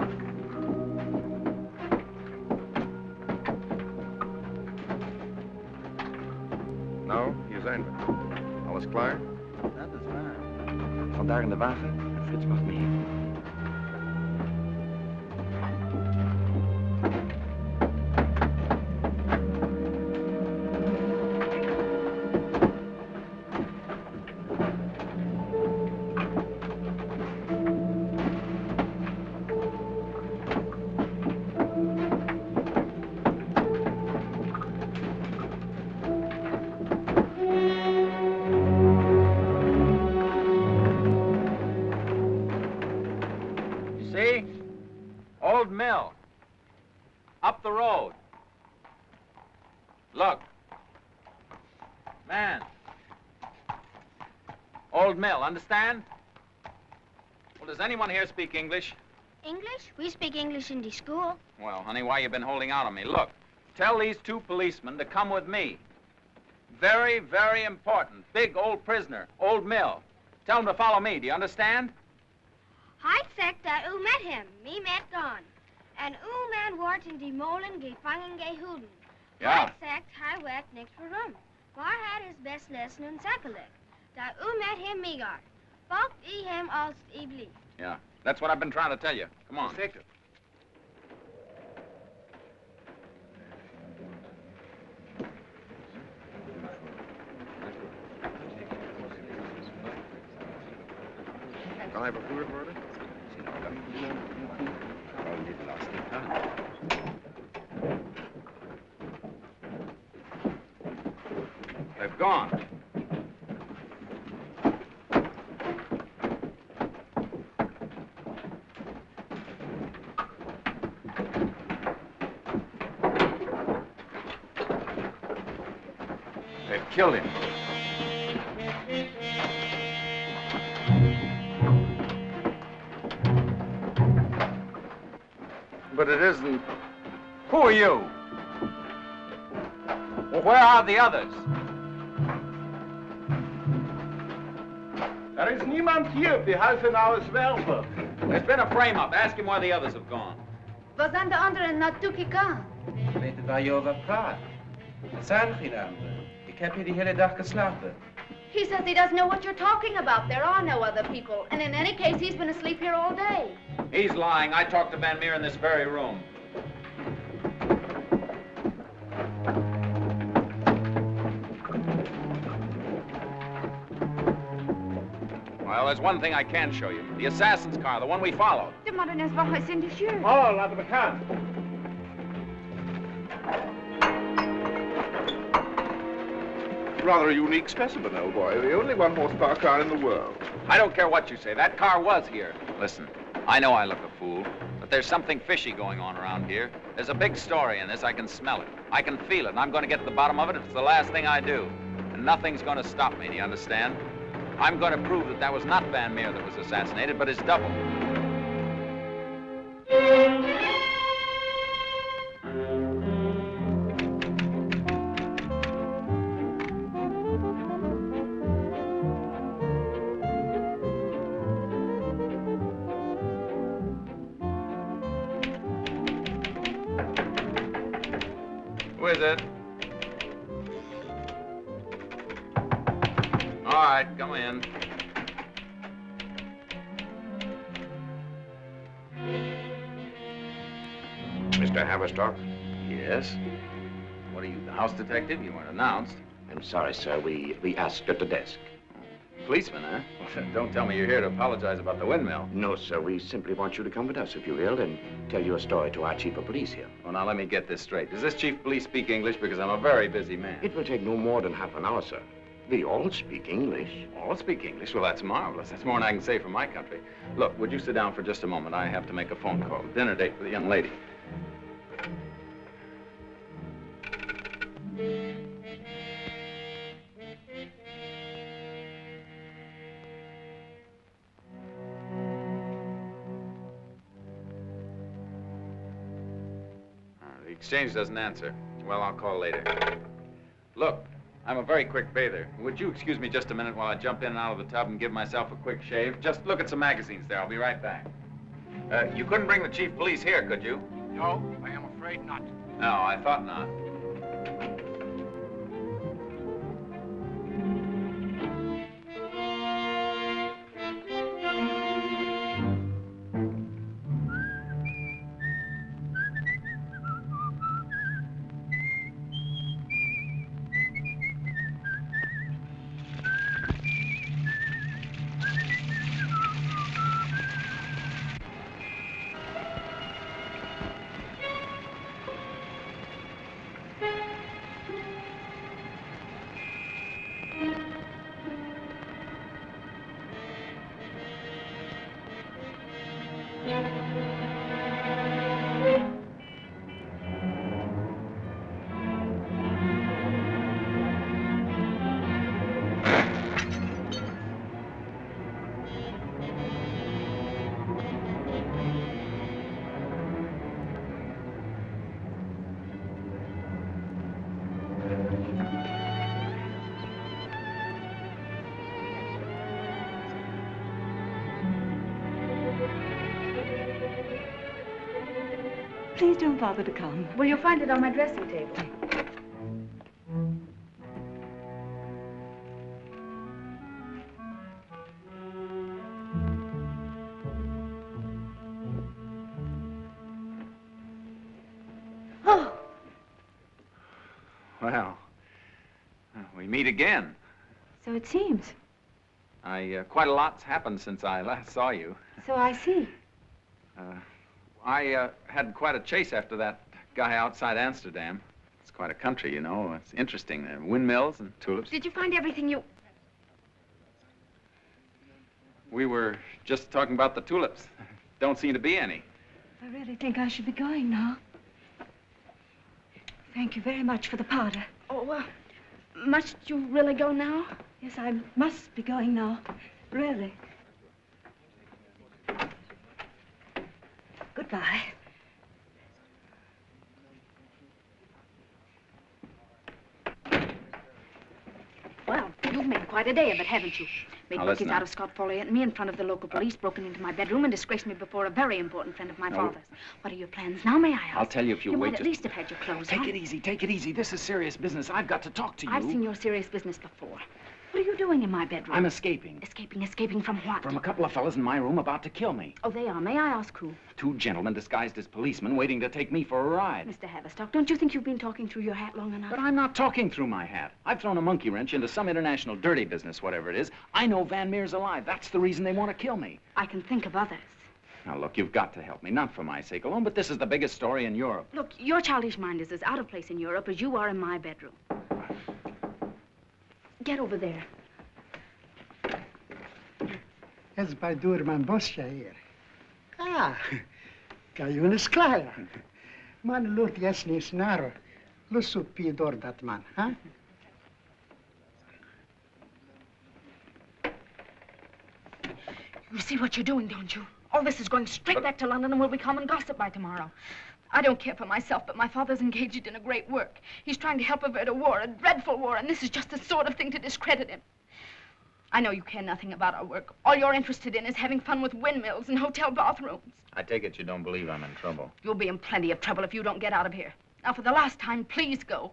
Nou, hier zijn we. Alles klaar? Dat is waar. Vandaar in de wagen en Frits wacht me hier. See? Old mill. Up the road. Look. Man. Old mill, understand? Well, does anyone here speak English? English? We speak English in the school. Well, honey, why you been holding out on me? Look, tell these two policemen to come with me. Very, very important. Big old prisoner, Old Mill. Tell them to follow me, do you understand? Hij zegt dat u met hem, me met gaan. En uw man wordt in die molen gevangen gehouden. Ja. Hij zegt hij werkt niks voor hem. Maar hij is best lessen en zakelijk. Dat u met hem meegaat. Volgt u hem alsjeblieft. Ja. That's what I've been trying to tell you. Come on. Inspector. Kan hij vervoerd worden? They've gone. They've killed him. But it isn't. Who are you? Well, where are the others? Is niemand hier. Wir helfen aus Werfer. There's been a frame-up. Ask him where the others have gone. Waar zijn de anderen naartoe gegaan? Ik weet niet waar je over praat. Het zijn geen anderen. Ik heb hier de hele dag geslapen. He says he doesn't know what you're talking about. There are no other people. And in any case, he's been asleep here all day. He's lying. I talked to Van Meer in this very room. Well, there's one thing I can show you. The assassin's car, the one we followed. De mannen is wacht in de schuur. Oh, laten we gaan. Rather a unique specimen, old boy. The only one-horsepower car in the world. I don't care what you say. That car was here. Listen, I know I look a fool, but there's something fishy going on around here. There's a big story in this. I can smell it. I can feel it, and I'm going to get to the bottom of it if it's the last thing I do. And nothing's going to stop me, do you understand? I'm going to prove that that was not Van Meer that was assassinated, but his double. Who is it? All right, come in. Mr. Haverstock? Yes? What are you, the house detective? You weren't announced. I'm sorry, sir. We asked at the desk. Policeman, huh? Well, don't tell me you're here to apologize about the windmill. No, sir. We simply want you to come with us, if you will, and tell your story to our chief of police here. Well, now, let me get this straight. Does this chief of police speak English? Because I'm a very busy man. It will take no more than half an hour, sir. We all speak English. All speak English? Well, that's marvelous. That's more than I can say for my country. Look, would you sit down for just a moment? I have to make a phone call. Dinner date with a young lady. The exchange doesn't answer. Well, I'll call later. Look, I'm a very quick bather. Would you excuse me just a minute while I jump in and out of the tub and give myself a quick shave? Just look at some magazines there. I'll be right back. You couldn't bring the chief of police here, could you? No, I am afraid not. No, I thought not. Please don't bother to come. Well, you'll find it on my dressing table. Well, we meet again. So it seems. Quite a lot's happened since I last saw you. So I see. I had quite a chase after that guy outside Amsterdam. It's quite a country, you know. It's interesting. There are windmills and tulips. Did you find everything you... We were just talking about the tulips. Don't seem to be any. I really think I should be going now. Thank you very much for the powder. Oh, must you really go now? Yes, I must be going now. Really. Goodbye. Well, you've made quite a day of it, haven't you? Made Now, bookies listen out now. of Scott Folliot and me in front of the local police, broken into my bedroom and disgraced me before a very important friend of my No. father's. What are your plans now, may I ask? I'll tell you if you You wait might at just- least have had your clothes Take on. it easy, take it easy. This is serious business. I've got to talk to you. I've seen your serious business before. What are you doing in my bedroom? I'm escaping. Escaping from what? From a couple of fellas in my room about to kill me. Oh, they are. May I ask who? Two gentlemen disguised as policemen waiting to take me for a ride. Mr. Haverstock, don't you think you've been talking through your hat long enough? But I'm not talking through my hat. I've thrown a monkey wrench into some international dirty business, whatever it is. I know Van Meer's alive. That's the reason they want to kill me. I can think of others. Now, look, you've got to help me. Not for my sake alone, but this is the biggest story in Europe. Look, your childish mind is as out of place in Europe as you are in my bedroom. Get over there. Ez bij door mijn bosje hier. Ah, kan je eens klaar. Man loopt jes niet naar. Lus op je door dat man, huh? You see what you're doing, don't you? All this is going straight back to London and will become common gossip by tomorrow. I don't care for myself, but my father's engaged in a great work. He's trying to help avert a war, a dreadful war, and this is just the sort of thing to discredit him. I know you care nothing about our work. All you're interested in is having fun with windmills and hotel bathrooms. I take it you don't believe I'm in trouble. You'll be in plenty of trouble if you don't get out of here. Now, for the last time, please go.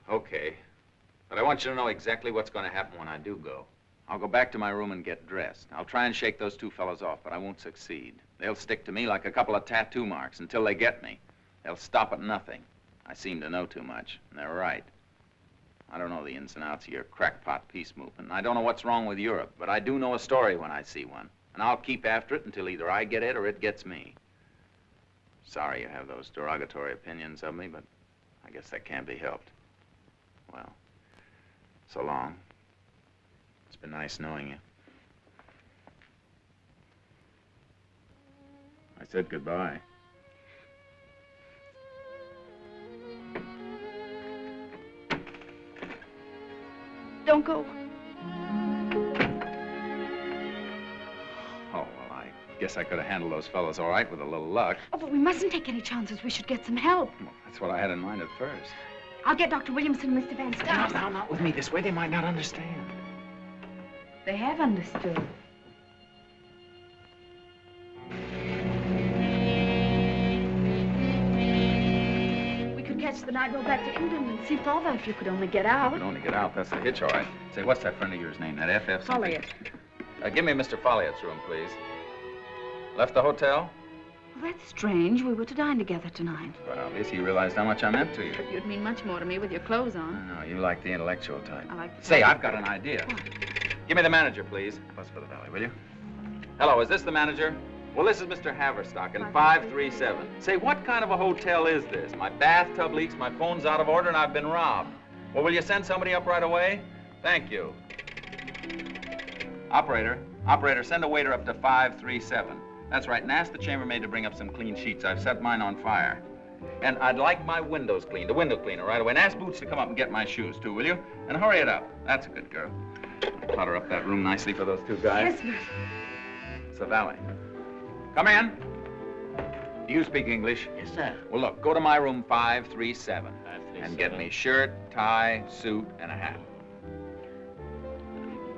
Okay. But I want you to know exactly what's going to happen when I do go. I'll go back to my room and get dressed. I'll try and shake those two fellows off, but I won't succeed. They'll stick to me like a couple of tattoo marks until they get me. They'll stop at nothing. I seem to know too much, and they're right. I don't know the ins and outs of your crackpot peace movement. I don't know what's wrong with Europe, but I do know a story when I see one. And I'll keep after it until either I get it or it gets me. Sorry you have those derogatory opinions of me, but I guess that can't be helped. Well, so long. It's been nice knowing you. I said goodbye. Don't go. Oh, well, I guess I could have handled those fellows all right with a little luck. Oh, but we mustn't take any chances. We should get some help. Well, that's what I had in mind at first. I'll get Dr. Williamson and Mr. Van Starr. Now, not with me. This way they might not understand. They have understood. We could catch the night, go back to England and see Father if you could only get out. If we could only get out, that's the hitch, all right. Say, what's that friend of yours name? That FF something? Folliot. Give me Mr. Folliot's room, please. Left the hotel? Well, that's strange. We were to dine together tonight. Well, at least you realized how much I meant to you. But you'd mean much more to me with your clothes on. No, you like the intellectual type. I like the Say, type. I've got an idea. Give me the manager, please. Bus for the Valley, will you? Hello, is this the manager? Well, this is Mr. Haverstock in 537. Say, what kind of a hotel is this? My bathtub leaks, my phone's out of order, and I've been robbed. Well, will you send somebody up right away? Thank you. Operator, send a waiter up to 537. That's right, and ask the chambermaid to bring up some clean sheets. I've set mine on fire. And I'd like my windows cleaned, a window cleaner right away. And ask Boots to come up and get my shoes, too, will you? And hurry it up. That's a good girl. Clutter up that room nicely for those two guys. Yes, sir. It's the valet. Come in. Do you speak English? Yes, sir. Well, look, go to my room 537. And get me shirt, tie, suit, and a hat.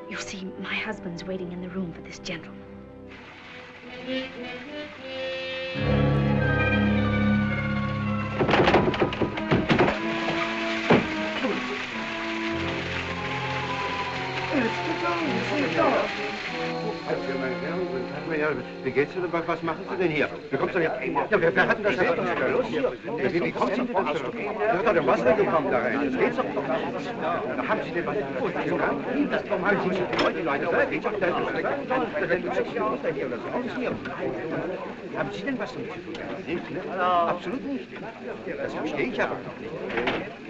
You see, my husband's waiting in the room for this gentleman. Wie geht's dir? Was machen Sie denn hier? Wie kommst du denn hier? Ja, wer hat denn das jetzt? Wie kommst du denn das? Du bist doch im Wasser gekommen da rein. Das geht's doch nicht. Da haben Sie denn was? Warum haben Sie nicht die Leute? Das geht doch nicht. Haben Sie denn was damit zu tun? Nicht, ne? Absolut nicht. Das verstehe ich aber doch nicht.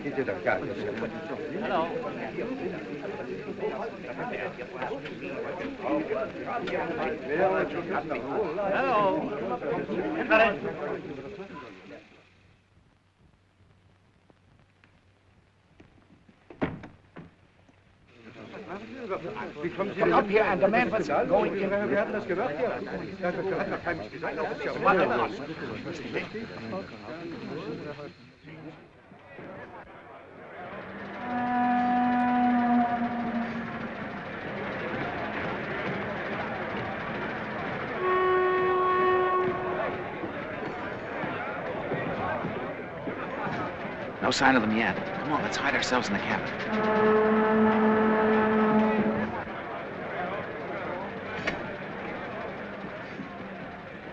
Geht dir doch gar nicht. Hallo. Hello. Wie kommen Sie denn up here and the man was going in? Wir hatten das gehört hier. Das hat noch keinem gesagt. Das ist ja wunderbar. No sign of them yet. Come on, let's hide ourselves in the cabin.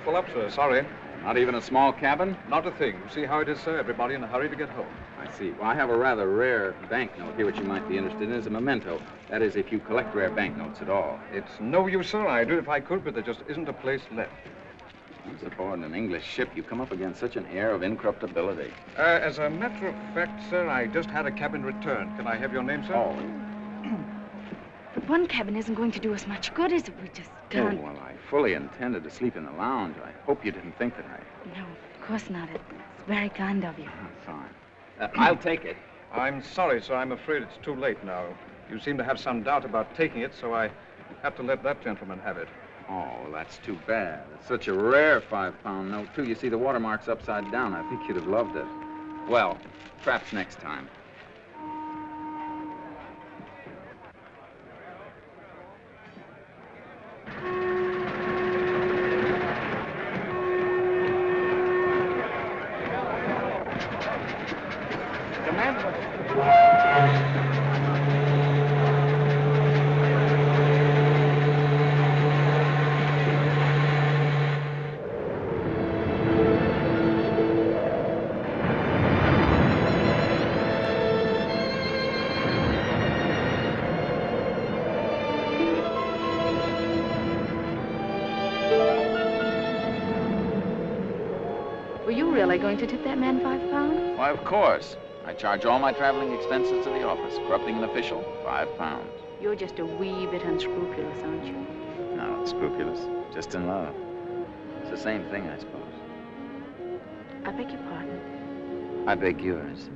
Full up, sir. Sorry. Not even a small cabin? Not a thing. You see how it is, sir? Everybody in a hurry to get home. I see. Well, I have a rather rare banknote here, which you might be interested in as a memento. That is, if you collect rare banknotes at all. It's no use, sir. I'd do it if I could, but there just isn't a place left. Once aboard an English ship, you come up against such an air of incorruptibility. As a matter of fact, sir, I just had a cabin returned. Can I have your name, sir? Oh. But one cabin isn't going to do us much good, is it? We just can't. Oh, well, I fully intended to sleep in the lounge. I hope you didn't think that I... No, of course not. It's very kind of you. Fine. I'll take it. I'm sorry, sir. I'm afraid it's too late now. You seem to have some doubt about taking it, so I have to let that gentleman have it. Oh, that's too bad. It's such a rare 5-pound note, too. You see, the watermark's upside down. I think you'd have loved it. Well, perhaps next time. Were you really going to tip that man £5? Why, of course. I charge all my traveling expenses to the office, corrupting an official, £5. You're just a wee bit unscrupulous, aren't you? Not scrupulous, just in love. It's the same thing, I suppose. I beg your pardon. I beg yours.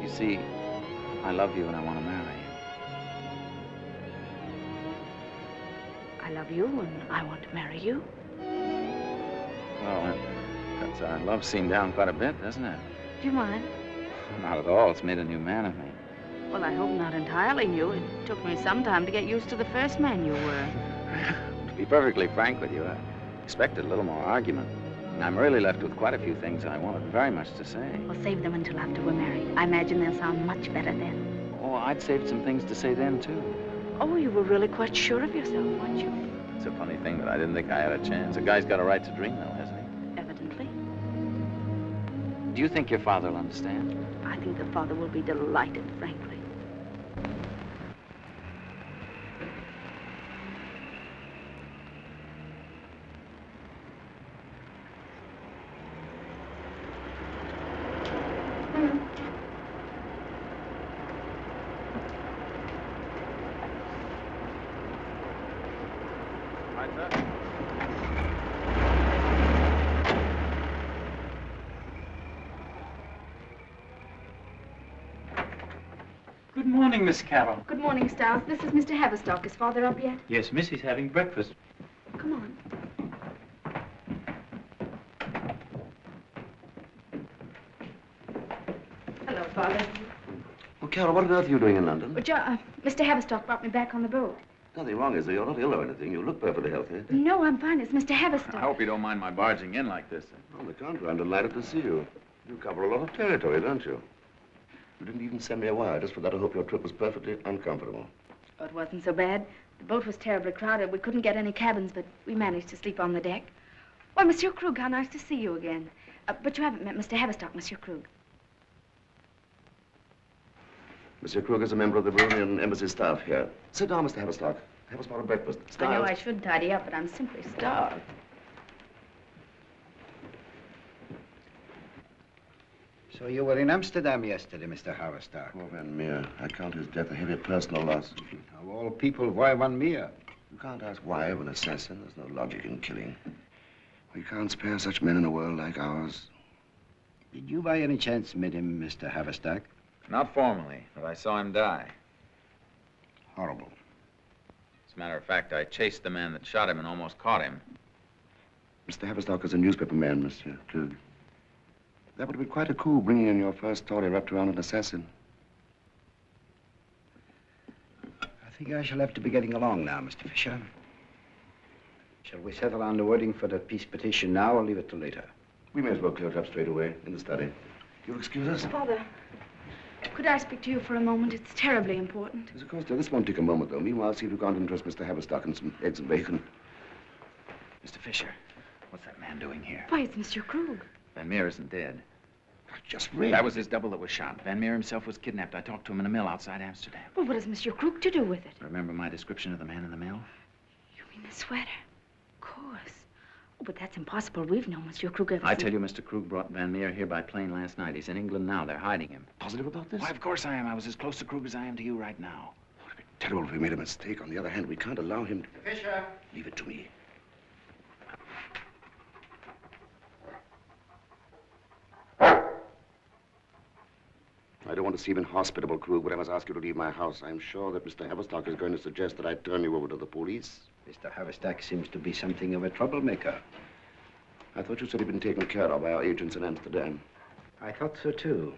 You see, I love you and I want to marry you. I love you and I want to marry you. Well, that cuts our love scene down quite a bit, doesn't it? Do you mind? Not at all. It's made a new man of me. Well, I hope not entirely new. It took me some time to get used to the first man you were. To be perfectly frank with you, I expected a little more argument. And I'm really left with quite a few things I wanted very much to say. Well, save them until after we're married. I imagine they'll sound much better then. Oh, I'd saved some things to say then, too. Oh, you were really quite sure of yourself, weren't you? It's a funny thing that I didn't think I had a chance. A guy's got a right to dream, though, hasn't he? Evidently. Do you think your father will understand? I think the father will be delighted, frankly. Good morning, Miss Carroll. Good morning, Stiles. This is Mr. Haverstock. Is Father up yet? Yes, Missy's having breakfast. Come on. Hello, Father. Oh, Carol, what on earth are you doing in London? Well, Mr. Haverstock brought me back on the boat. Nothing wrong, is there? You're not ill or anything. You look perfectly healthy. No, I'm fine. It's Mr. Haverstock. I hope you don't mind my barging in like this. On the contrary, I'm delighted to see you. You cover a lot of territory, don't you? You didn't even send me a wire just for that. I hope your trip was perfectly uncomfortable. Oh, it wasn't so bad. The boat was terribly crowded. We couldn't get any cabins, but we managed to sleep on the deck. Why, Monsieur Krug, how nice to see you again. But you haven't met Mr. Haverstock, Monsieur Krug. Monsieur Krug is a member of the Bruneian embassy staff here. Sit down, Mr. Haverstock. Have a spot of breakfast. I know I should tidy up, but I'm simply starved. So you were in Amsterdam yesterday, Mr. Haverstock. Poor Van Meer. I count his death a heavy personal loss. Of all people, why Van Meer? You can't ask why of an assassin. There's no logic in killing. We can't spare such men in a world like ours. Did you by any chance meet him, Mr. Haverstock? Not formally, but I saw him die. Horrible. As a matter of fact, I chased the man that shot him and almost caught him. Mr. Haverstock is a newspaper man, Monsieur Krug. That would have been quite a coup, bringing in your first story wrapped around an assassin. I think I shall have to be getting along now, Mr. Fisher. Shall we settle on the wording for the peace petition now or leave it till later? We may as well clear it up straight away in the study. You'll excuse us? Father, could I speak to you for a moment? It's terribly important. Yes, of course, dear. This won't take a moment, though. Meanwhile, see if you can't interest Mr. Haverstock in some eggs and bacon. Mr. Fisher, what's that man doing here? Why, it's Monsieur Krug. Van Meer isn't dead. I just read. That was his double that was shot. Van Meer himself was kidnapped. I talked to him in a mill outside Amsterdam. Well, what has Monsieur Krug to do with it? Remember my description of the man in the mill? You mean the sweater? Of course. Oh, but that's impossible. We've known Monsieur Krug ever I since... tell you, Mr. Krug brought Van Meer here by plane last night. He's in England now. They're hiding him. Positive about this? Why, of course I am. I was as close to Krug as I am to you right now. It would be terrible if we made a mistake. On the other hand, we can't allow him to... Fisher! Leave it to me. I don't want to seem inhospitable, Krug, but I must ask you to leave my house. I'm sure that Mr. Haverstock is going to suggest that I turn you over to the police. Mr. Haverstock seems to be something of a troublemaker. I thought you said he'd been taken care of by our agents in Amsterdam. I thought so, too.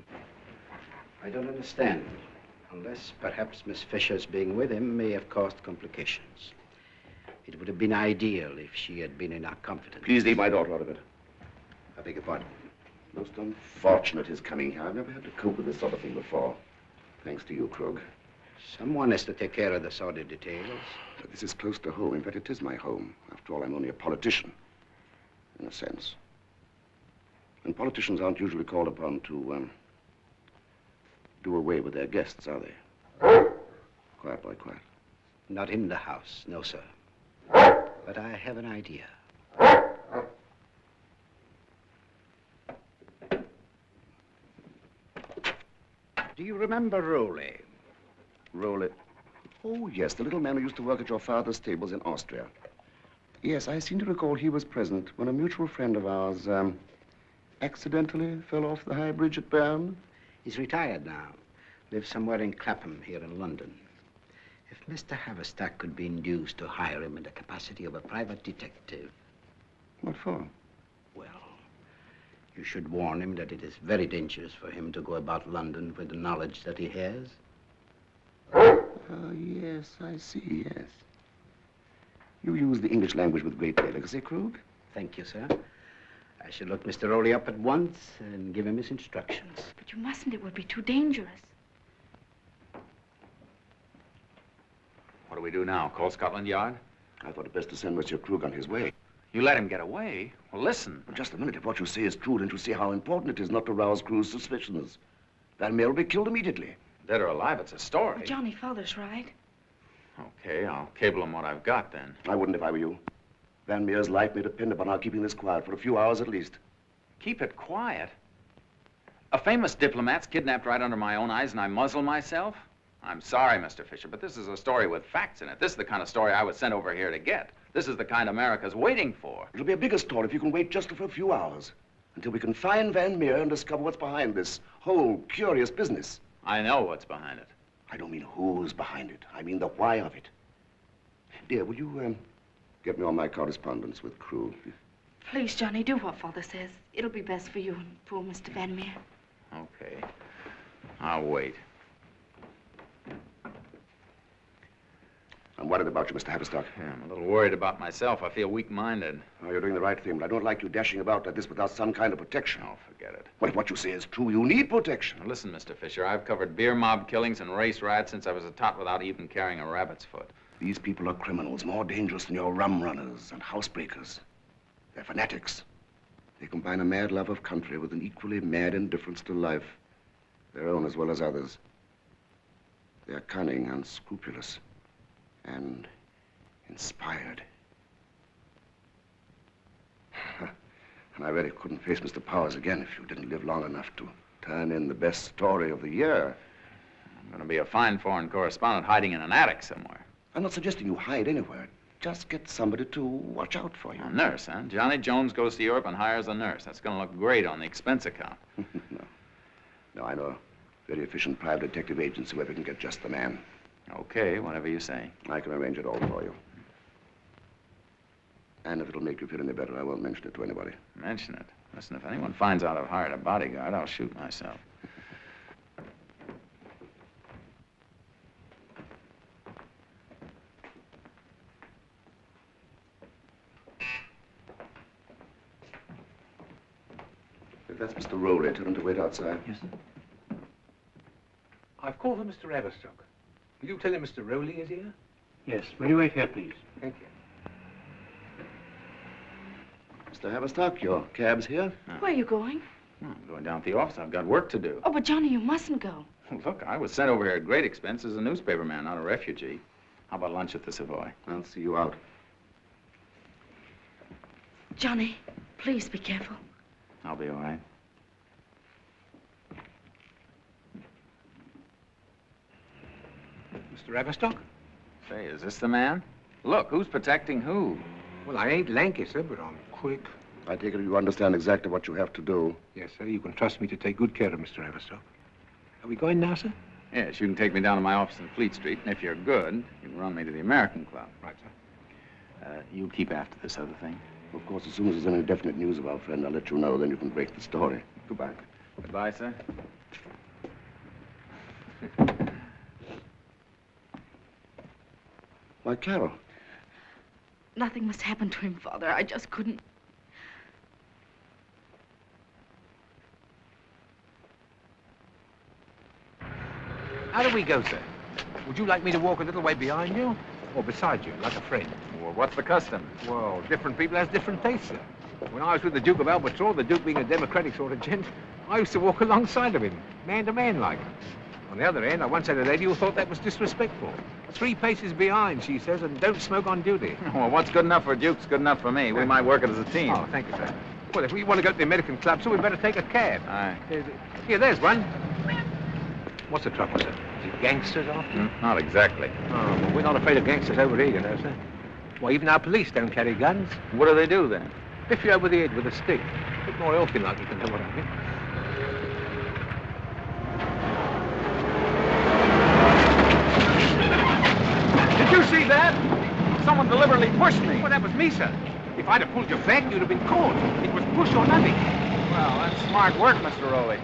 I don't understand. Unless perhaps Miss Fisher's being with him may have caused complications. It would have been ideal if she had been in our confidence. Please leave my daughter out of it. I beg your pardon. Most unfortunate his coming here. I've never had to cope with this sort of thing before. Thanks to you, Krug. Someone has to take care of the sordid details. But this is close to home. In fact, it is my home. After all, I'm only a politician, in a sense. And politicians aren't usually called upon to, do away with their guests, are they? Quiet, boy, quiet. Not in the house, no, sir. But I have an idea. Do you remember Rowley? Rowley? Oh, yes, the little man who used to work at your father's stables in Austria. Yes, I seem to recall he was present when a mutual friend of ours, accidentally fell off the high bridge at Bern. He's retired now. Lives somewhere in Clapham, here in London. If Mr. Haverstock could be induced to hire him in the capacity of a private detective. What for? Well, you should warn him that it is very dangerous for him to go about London with the knowledge that he has. Oh, yes, I see, yes. You use the English language with great delicacy, Krug. Thank you, sir. I shall look Mr. Rowley up at once and give him his instructions. But you mustn't. It would be too dangerous. What do we do now? Call Scotland Yard? I thought it best to send Monsieur Krug on his way. You let him get away? Well, listen. But just a minute. If what you say is true, don't you see how important it is not to rouse Krug's suspicions? Van Meer will be killed immediately. Dead or alive, it's a story. Well, Johnny Father's right. Okay, I'll cable him what I've got, then. I wouldn't if I were you. Van Meer's life may depend upon our keeping this quiet for a few hours at least. Keep it quiet? A famous diplomat's kidnapped right under my own eyes and I muzzle myself? I'm sorry, Mr. Fisher, but this is a story with facts in it. This is the kind of story I was sent over here to get. This is the kind America's waiting for. It'll be a bigger story if you can wait just for a few hours. Until we can find Van Meer and discover what's behind this whole curious business. I know what's behind it. I don't mean who's behind it. I mean the why of it. Dear, will you, get me on my correspondence with Krug? Please, Johnny, do what Father says. It'll be best for you and poor Mr. Van Meer. Okay. I'll wait. I'm worried about you, Mr. Haverstock. Yeah, I'm a little worried about myself. I feel weak-minded. Oh, you're doing the right thing, but I don't like you dashing about like this without some kind of protection. Oh, forget it. Well, if what you say is true, you need protection. Now, listen, Mr. Fisher, I've covered beer mob killings and race riots since I was a tot without even carrying a rabbit's foot. These people are criminals, more dangerous than your rum runners and housebreakers. They're fanatics. They combine a mad love of country with an equally mad indifference to life, their own as well as others. They're cunning, unscrupulous, and inspired. And I really couldn't face Mr. Powers again if you didn't live long enough to turn in the best story of the year. I'm going to be a fine foreign correspondent hiding in an attic somewhere. I'm not suggesting you hide anywhere. Just get somebody to watch out for you. A nurse, huh? Johnny Jones goes to Europe and hires a nurse. That's going to look great on the expense account. No, I know a very efficient private detective agency where we can get just the man. Okay, whatever you say. I can arrange it all for you. And if it'll make you feel any better, I won't mention it to anybody. Mention it? Listen, if anyone finds out I've hired a bodyguard, I'll shoot myself. If that's Mr. Rowley, tell him to wait outside. Yes, sir. I've called for Mr. Haverstock. Will you tell him Mr. Rowley is here? Yes. Will you wait here, please? Thank you. Mr. Haverstock, your cab's here. Where are you going? I'm going down to the office. I've got work to do. Oh, but Johnny, you mustn't go. Look, I was sent over here at great expense as a newspaper man, not a refugee. How about lunch at the Savoy? I'll see you out. Johnny, please be careful. I'll be all right. Mr. Haverstock? Say, is this the man? Look, who's protecting who? Well, I ain't lanky, sir, but I'm quick. I take it you understand exactly what you have to do. Yes, sir. You can trust me to take good care of Mr. Haverstock. Are we going now, sir? Yes, you can take me down to my office in Fleet Street, and if you're good, you can run me to the American Club. Right, sir. You keep after this other thing. Of course, as soon as there's any definite news of our friend, I'll let you know. Then you can break the story. Goodbye. Goodbye, sir. Why, Carol. Nothing must happen to him, Father. I just couldn't. How do we go, sir? Would you like me to walk a little way behind you? Or beside you, like a friend? Well, what's the custom? Well, different people has different tastes, sir. When I was with the Duke of Albatross, the Duke being a democratic sort of gent, I used to walk alongside of him, man to man like. On the other hand, I once had a lady who thought that was disrespectful. 3 paces behind, she says, and don't smoke on duty. Well, what's good enough for Duke's good enough for me. We might work it as a team. Oh, thank you, sir. Well, if we want to go to the American Club, so we better take a cab. Aye. Here, there's one. What's the trouble, sir? Is it gangsters after? Not exactly. Oh, well, we're not afraid of gangsters over here, you know, sir. Well, even our police don't carry guns. What do they do, then? Biff you over the head with a stick. A bit more healthy like, you can know what I mean. Did you see that? Someone deliberately pushed me. Well, that was me, sir. If I'd have pulled your flag, you'd have been caught. It was push or nothing. Well, that's smart work, Mr. Rowley.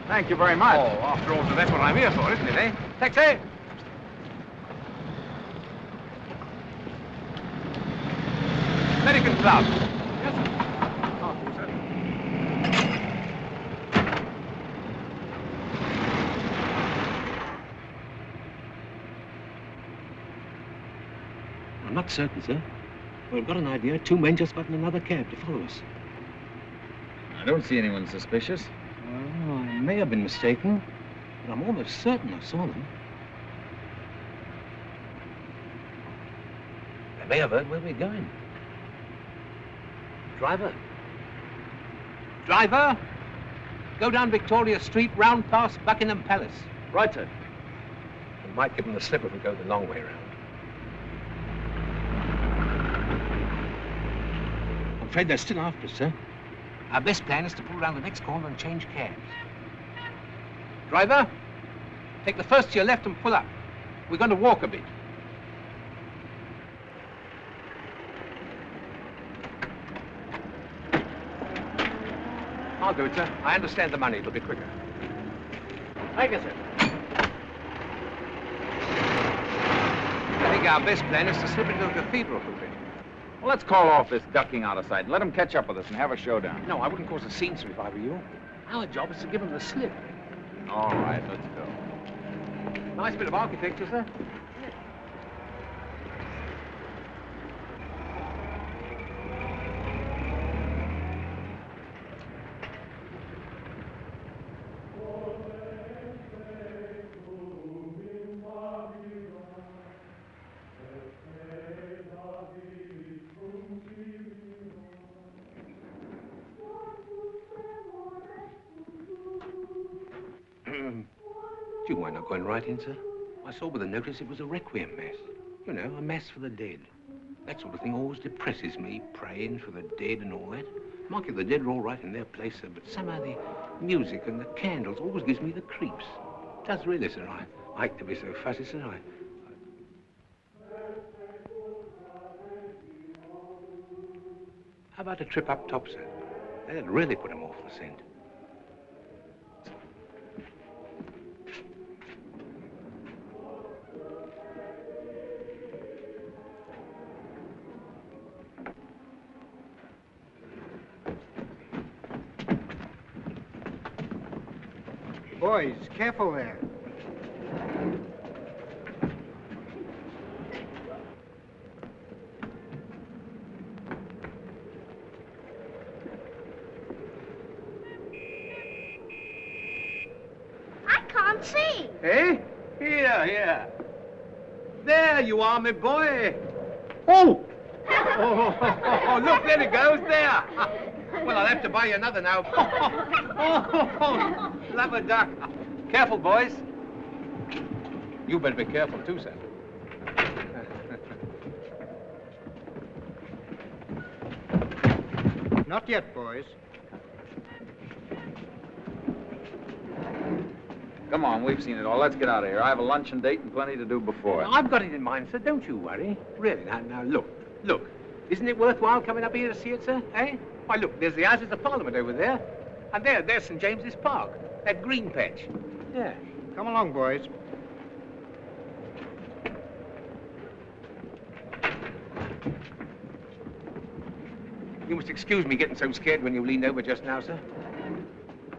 Thank you very much. Oh, after all, so that's what I'm here for, isn't it, eh? Taxi! American Club. Yes, sir. Oh, sir. I'm not certain, sir. We've got an idea. 2 men just got in another cab to follow us. I don't see anyone suspicious. Oh, I may have been mistaken, but I'm almost certain I saw them. They may have heard where we're going. Driver. Driver! Go down Victoria Street, round past Buckingham Palace. Right, sir. We might give them the slip if we go the long way around. I'm afraid they're still after us, sir. Our best plan is to pull around the next corner and change cabs. Driver, take the first to your left and pull up. We're going to walk a bit. I'll do it, sir. I understand the money. It'll be quicker. Thank you, sir. Better think our best plan is to slip into the cathedral for a bit. Well, let's call off this ducking out of sight and let them catch up with us and have a showdown. No, I wouldn't cause a scene, sir, if I were you. Our job is to give them the slip. All right, let's go. Nice bit of architecture, sir. Do you mind not going right in, sir? I saw by the notice it was a requiem mass. You know, a mass for the dead. That sort of thing always depresses me, praying for the dead and all that. Mind you, the dead are all right in their place, sir, but somehow the music and the candles always gives me the creeps. It does really, sir. I hate to be so fussy, sir. How about a trip up top, sir? That'd really put 'em off the scent. Boys, careful there. I can't see. Eh? Here. There you are, my boy. Oh! Oh, look, there it goes, there. Well, I'll have to buy you another now. Oh, love a duck. Careful, boys. You better be careful, too, sir. Not yet, boys. Come on, we've seen it all. Let's get out of here. I have a luncheon date and plenty to do before it. I've got it in mind, sir. Don't you worry. Really, now, look. Isn't it worthwhile coming up here to see it, sir? Eh? Why, look, there's the Houses of Parliament over there. And there's St. James's Park. That green patch. Yeah. Come along, boys. You must excuse me getting so scared when you leaned over just now, sir.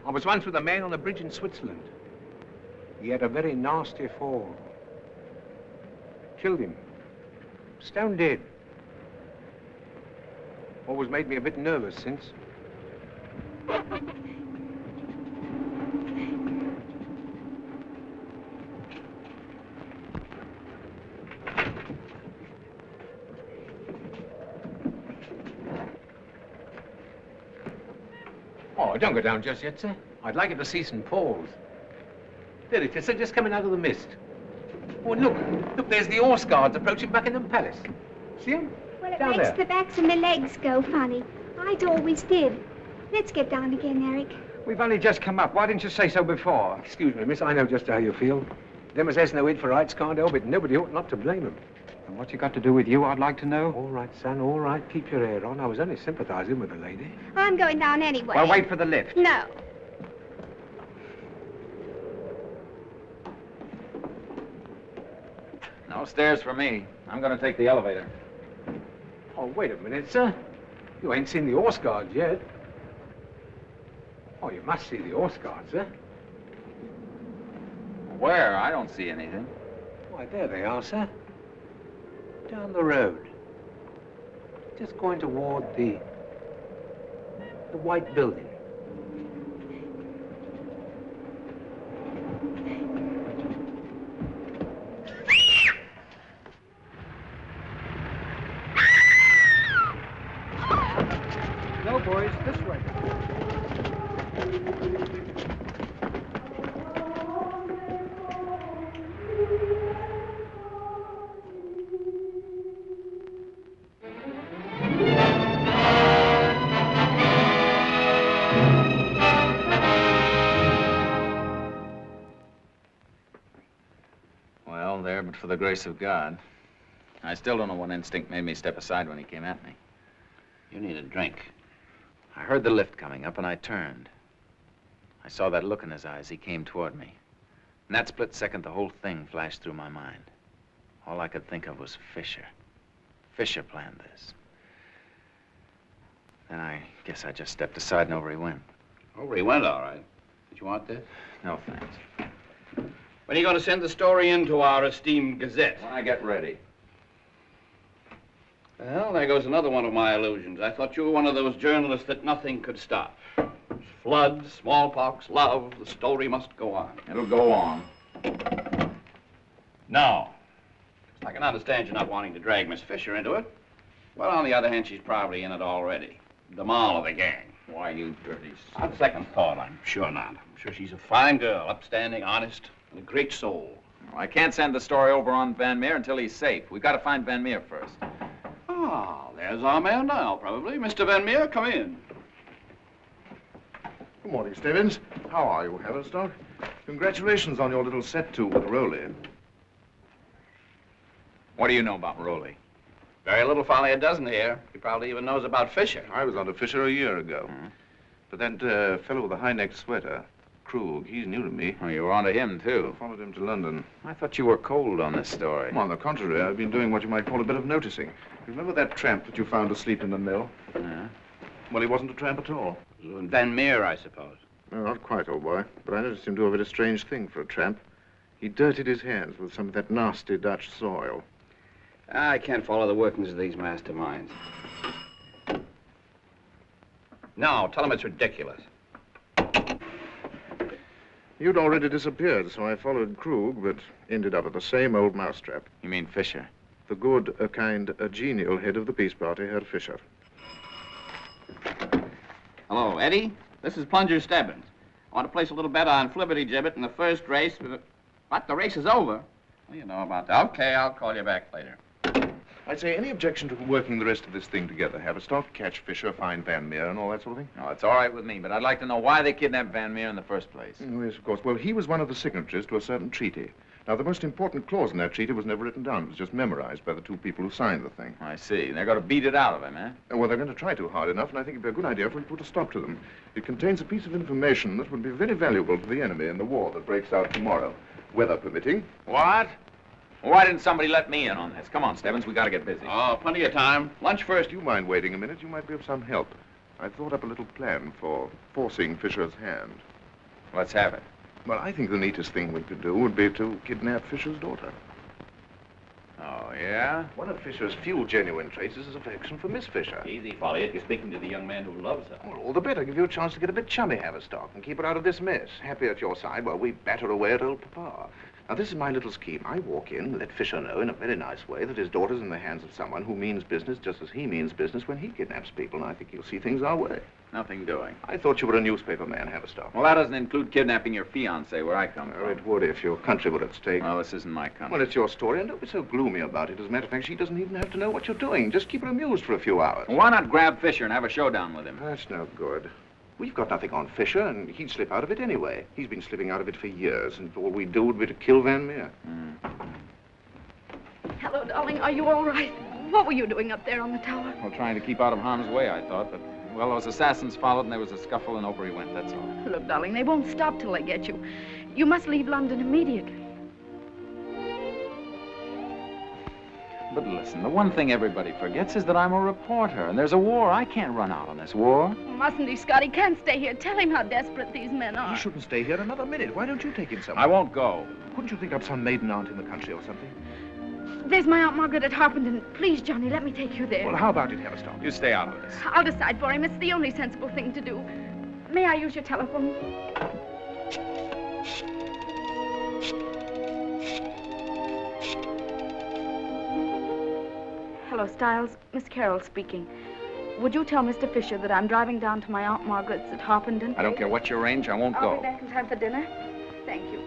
I was once with a man on a bridge in Switzerland. He had a very nasty fall. Killed him. Stone dead. Always made me a bit nervous since. Oh, don't go down just yet, sir. I'd like it to see St. Paul's. There it is, sir, just coming out of the mist. Oh, and look, there's the Horse Guards approaching Buckingham Palace. See them? Well, it Down makes there. the backs of my legs go funny. I'd always did. Let's get down again, Eric. We've only just come up. Why didn't you say so before? Excuse me, miss, I know just how you feel. Them as has no head for rights can't help it. Nobody ought not to blame them. And what's it got to do with you, I'd like to know? All right, son, all right. Keep your hair on. I was only sympathizing with the lady. I'm going down anyway. Well, wait for the lift. No. No stairs for me. I'm going to take the elevator. Oh, wait a minute, sir. You ain't seen the Horse Guards yet. Oh, you must see the Horse Guards, sir. Where? I don't see anything. Why, there they are, sir. Down the road. Just going toward the white building. No, boys, this way. Well, there, but for the grace of God. I still don't know what instinct made me step aside when he came at me. You need a drink. I heard the lift coming up, and I turned. I saw that look in his eyes. He came toward me. In that split second, the whole thing flashed through my mind. All I could think of was Fisher. Fisher planned this. Then I guess I just stepped aside and over he went. Over he went, all right. Did you want this? No, thanks. When are you going to send the story in to our esteemed Gazette? When I get ready. Well, there goes another one of my illusions. I thought you were one of those journalists that nothing could stop. Floods, smallpox, love, the story must go on. It'll go on. No. I can understand you not wanting to drag Miss Fisher into it. But on the other hand, she's probably in it already. The mall of the gang. Why, you dirty On second thought, I'm sure not. I'm sure she's a fine girl, upstanding, honest, and a great soul. Well, I can't send the story over on Van Meer until he's safe. We've got to find Van Meer first. Ah, there's our man now, probably. Mr. Van Meer, come in. Good morning, Stevens. How are you, Haverstock? Congratulations on your little set-to with Rowley. What do you know about Rowley? Very little folly it doesn't here. He probably even knows about Fisher. I was under Fisher a year ago. But that fellow with the high-necked sweater, Krug, he's new to me. Oh, you were onto him, too. I followed him to London. I thought you were cold on this story. On the contrary, I've been doing what you might call a bit of noticing. Remember that tramp that you found asleep in the mill? Yeah. Well, he wasn't a tramp at all. Van Meer, I suppose. No, not quite, old boy. But I noticed him do a very strange thing for a tramp. He dirtied his hands with some of that nasty Dutch soil. I can't follow the workings of these masterminds. No, tell him it's ridiculous. You'd already disappeared, so I followed Krug, but ended up at the same old mousetrap. You mean Fisher? The good, a kind, a genial head of the peace party, Herr Fisher. Hello, Eddie. This is Plunger Stebbins. I want to place a little bet on Flibberty-Gibbet in the first race. What? The race is over? Well, you know about that. Okay, I'll call you back later. I'd say any objection to working the rest of this thing together, Haverstock? Catch Fisher, find Van Meer, and all that sort of thing? No, it's all right with me, but I'd like to know why they kidnapped Van Meer in the first place. Oh, yes, of course. Well, he was one of the signatories to a certain treaty. Now, the most important clause in that treaty was never written down. It was just memorized by the two people who signed the thing. I see. They're going to beat it out of him, eh? Well, they're going to try too hard enough, and I think it'd be a good idea if we put a stop to them. It contains a piece of information that would be very valuable to the enemy in the war that breaks out tomorrow, weather permitting. What? Well, why didn't somebody let me in on this? Come on, Stebbins, we got to get busy. Oh, plenty of time. Lunch first. You mind waiting a minute? You might be of some help. I thought up a little plan for forcing Fisher's hand. Let's have it. Well, I think the neatest thing we could do would be to kidnap Fisher's daughter. Oh, yeah? One of Fisher's few genuine traits is his affection for Miss Fisher. Easy, Folliot. You're speaking to the young man who loves her. Well, all the better. Give you a chance to get a bit chummy, Haverstock, and keep her out of this mess. Happy at your side while we batter away at old Papa. Now, this is my little scheme. I walk in, let Fisher know in a very nice way that his daughter's in the hands of someone who means business just as he means business when he kidnaps people, and I think he'll see things our way. Nothing doing. I thought you were a newspaper man, Haverstock. Well, that doesn't include kidnapping your fiancée where I come from. It would if your country were at stake. Well, this isn't my country. Well, it's your story, and don't be so gloomy about it. As a matter of fact, she doesn't even have to know what you're doing. Just keep her amused for a few hours. Well, why not grab Fisher and have a showdown with him? That's no good. We've got nothing on Fisher, and he'd slip out of it anyway. He's been slipping out of it for years, and all we'd do would be to kill Van Meer. Hello, darling. Are you all right? What were you doing up there on the tower? Well, trying to keep out of harm's way, I thought, but, well, those assassins followed, and there was a scuffle, and over he went, that's all. Look, darling, they won't stop till they get you. You must leave London immediately. But listen, the one thing everybody forgets is that I'm a reporter, and there's a war. I can't run out on this war. Mustn't he, Scott? He can't stay here. Tell him how desperate these men are. He shouldn't stay here another minute. Why don't you take him somewhere? I won't go. Couldn't you think up some maiden aunt in the country or something? There's my Aunt Margaret at Harpenden. Please, Johnny, let me take you there. Well, how about it, Haverstock? You stay out of this. I'll decide for him. It's the only sensible thing to do. May I use your telephone? Hello, Stiles. Miss Carroll speaking. Would you tell Mr. Fisher that I'm driving down to my Aunt Margaret's at Harpenden? I don't care what your range, I won't I'll go. be back in time for dinner. Thank you.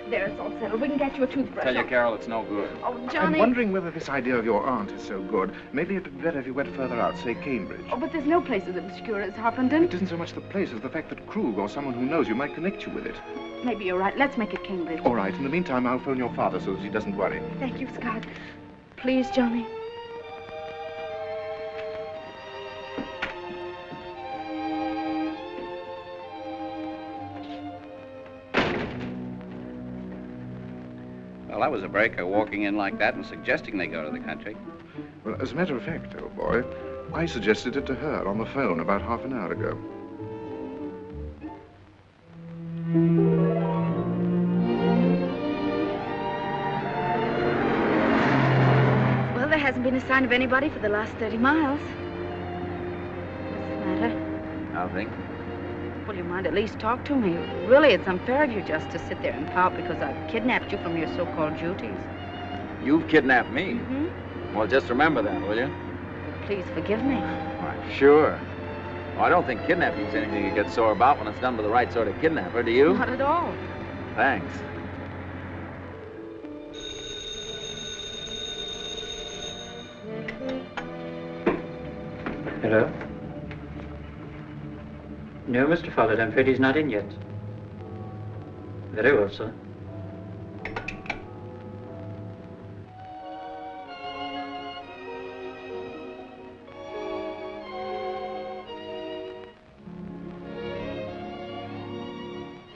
There, it's all settled. We can get you a toothbrush. Tell you, Carol, it's no good. Oh, Johnny. I'm wondering whether this idea of your aunt is so good. Maybe it'd be better if you went further out, say Cambridge. Oh, but there's no place as obscure as Harpenden. It isn't so much the place as the fact that Krug or someone who knows you might connect you with it. Maybe you're right. Let's make it Cambridge. All right. In the meantime, I'll phone your father so that he doesn't worry. Thank you, Scott. Please, Johnny. Well, that was a breaker walking in like that and suggesting they go to the country. Well, as a matter of fact, old boy, I suggested it to her on the phone about half an hour ago. Well, there hasn't been a sign of anybody for the last 30 miles. What's the matter? Nothing. Well, you might at least talk to me. Really, it's unfair of you just to sit there and pout because I've kidnapped you from your so-called duties. You've kidnapped me. Mm-hmm. Well, just remember that, will you? Please forgive me. Why, sure. Well, I don't think kidnapping is anything you get sore about when it's done by the right sort of kidnapper, do you? Not at all. Thanks. Hello? No, Mr. Follett, I'm afraid he's not in yet. Very well, sir.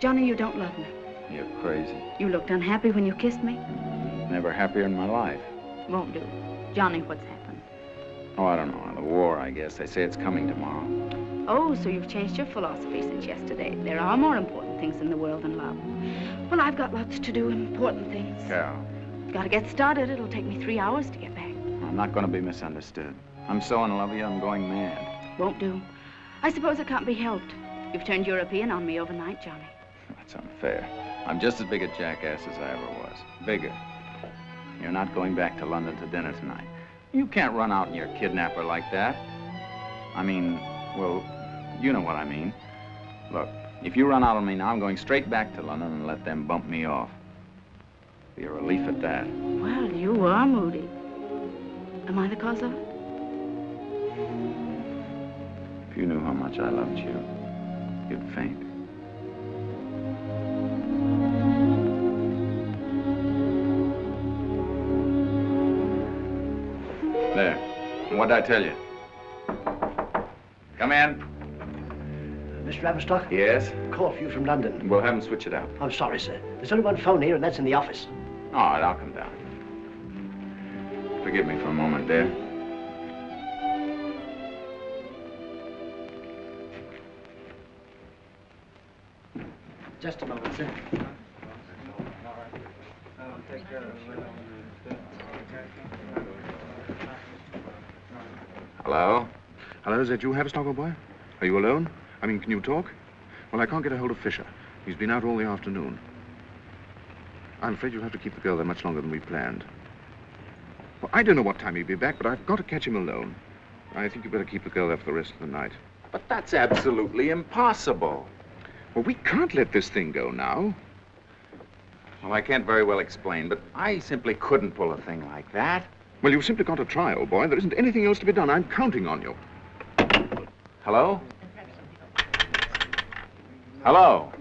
Johnny, you don't love me. You're crazy. You looked unhappy when you kissed me. Never happier in my life. Won't do. Johnny, what's happened? Oh, I don't know. The war, I guess. They say it's coming tomorrow. Oh, so you've changed your philosophy since yesterday. There are more important things in the world than love. Well, I've got lots to do, important things. Carol, Gotta get started. It'll take me 3 hours to get back. I'm not going to be misunderstood. I'm so in love with you, I'm going mad. Won't do. I suppose it can't be helped. You've turned European on me overnight, Johnny. That's unfair. I'm just as big a jackass as I ever was. Bigger. You're not going back to London to dinner tonight. You can't run out on your kidnapper like that. I mean, well, you know what I mean. Look, if you run out on me now, I'm going straight back to London and let them bump me off. Be a relief at that. Well, you are moody. Am I the cause of it? If you knew how much I loved you, you'd faint. There. What'd I tell you? Come in. Mr. Averstock? Yes? Call for you from London. We'll have him switch it out. I'm sorry, sir. There's only one phone here, and that's in the office. All right, I'll come down. Forgive me for a moment, dear. Just a moment, sir. Hello? Hello, is that you, Haverstock, old boy? Are you alone? I mean, can you talk? Well, I can't get a hold of Fisher. He's been out all the afternoon. I'm afraid you'll have to keep the girl there much longer than we planned. Well, I don't know what time he'll be back, but I've got to catch him alone. I think you better keep the girl there for the rest of the night. But that's absolutely impossible. Well, we can't let this thing go now. Well, I can't very well explain, but I simply couldn't pull a thing like that. Well, you've simply got to try, old boy. There isn't anything else to be done. I'm counting on you. Hello? Hello?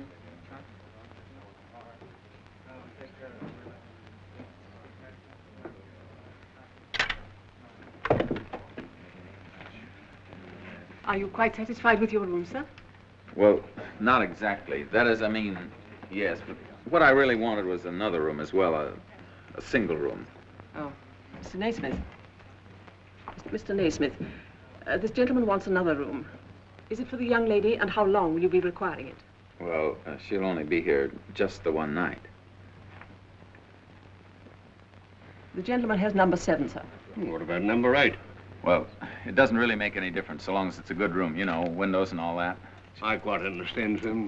Are you quite satisfied with your room, sir? Well, not exactly. That is, I mean, yes, but what I really wanted was another room as well, a single room. Oh, Mr. Naismith. Mr. Naismith, this gentleman wants another room. Is it for the young lady, and how long will you be requiring it? Well, she'll only be here just the one night. The gentleman has number 7, sir. What about number 8? Well, it doesn't really make any difference so long as it's a good room, you know, windows and all that. I quite understand, sir.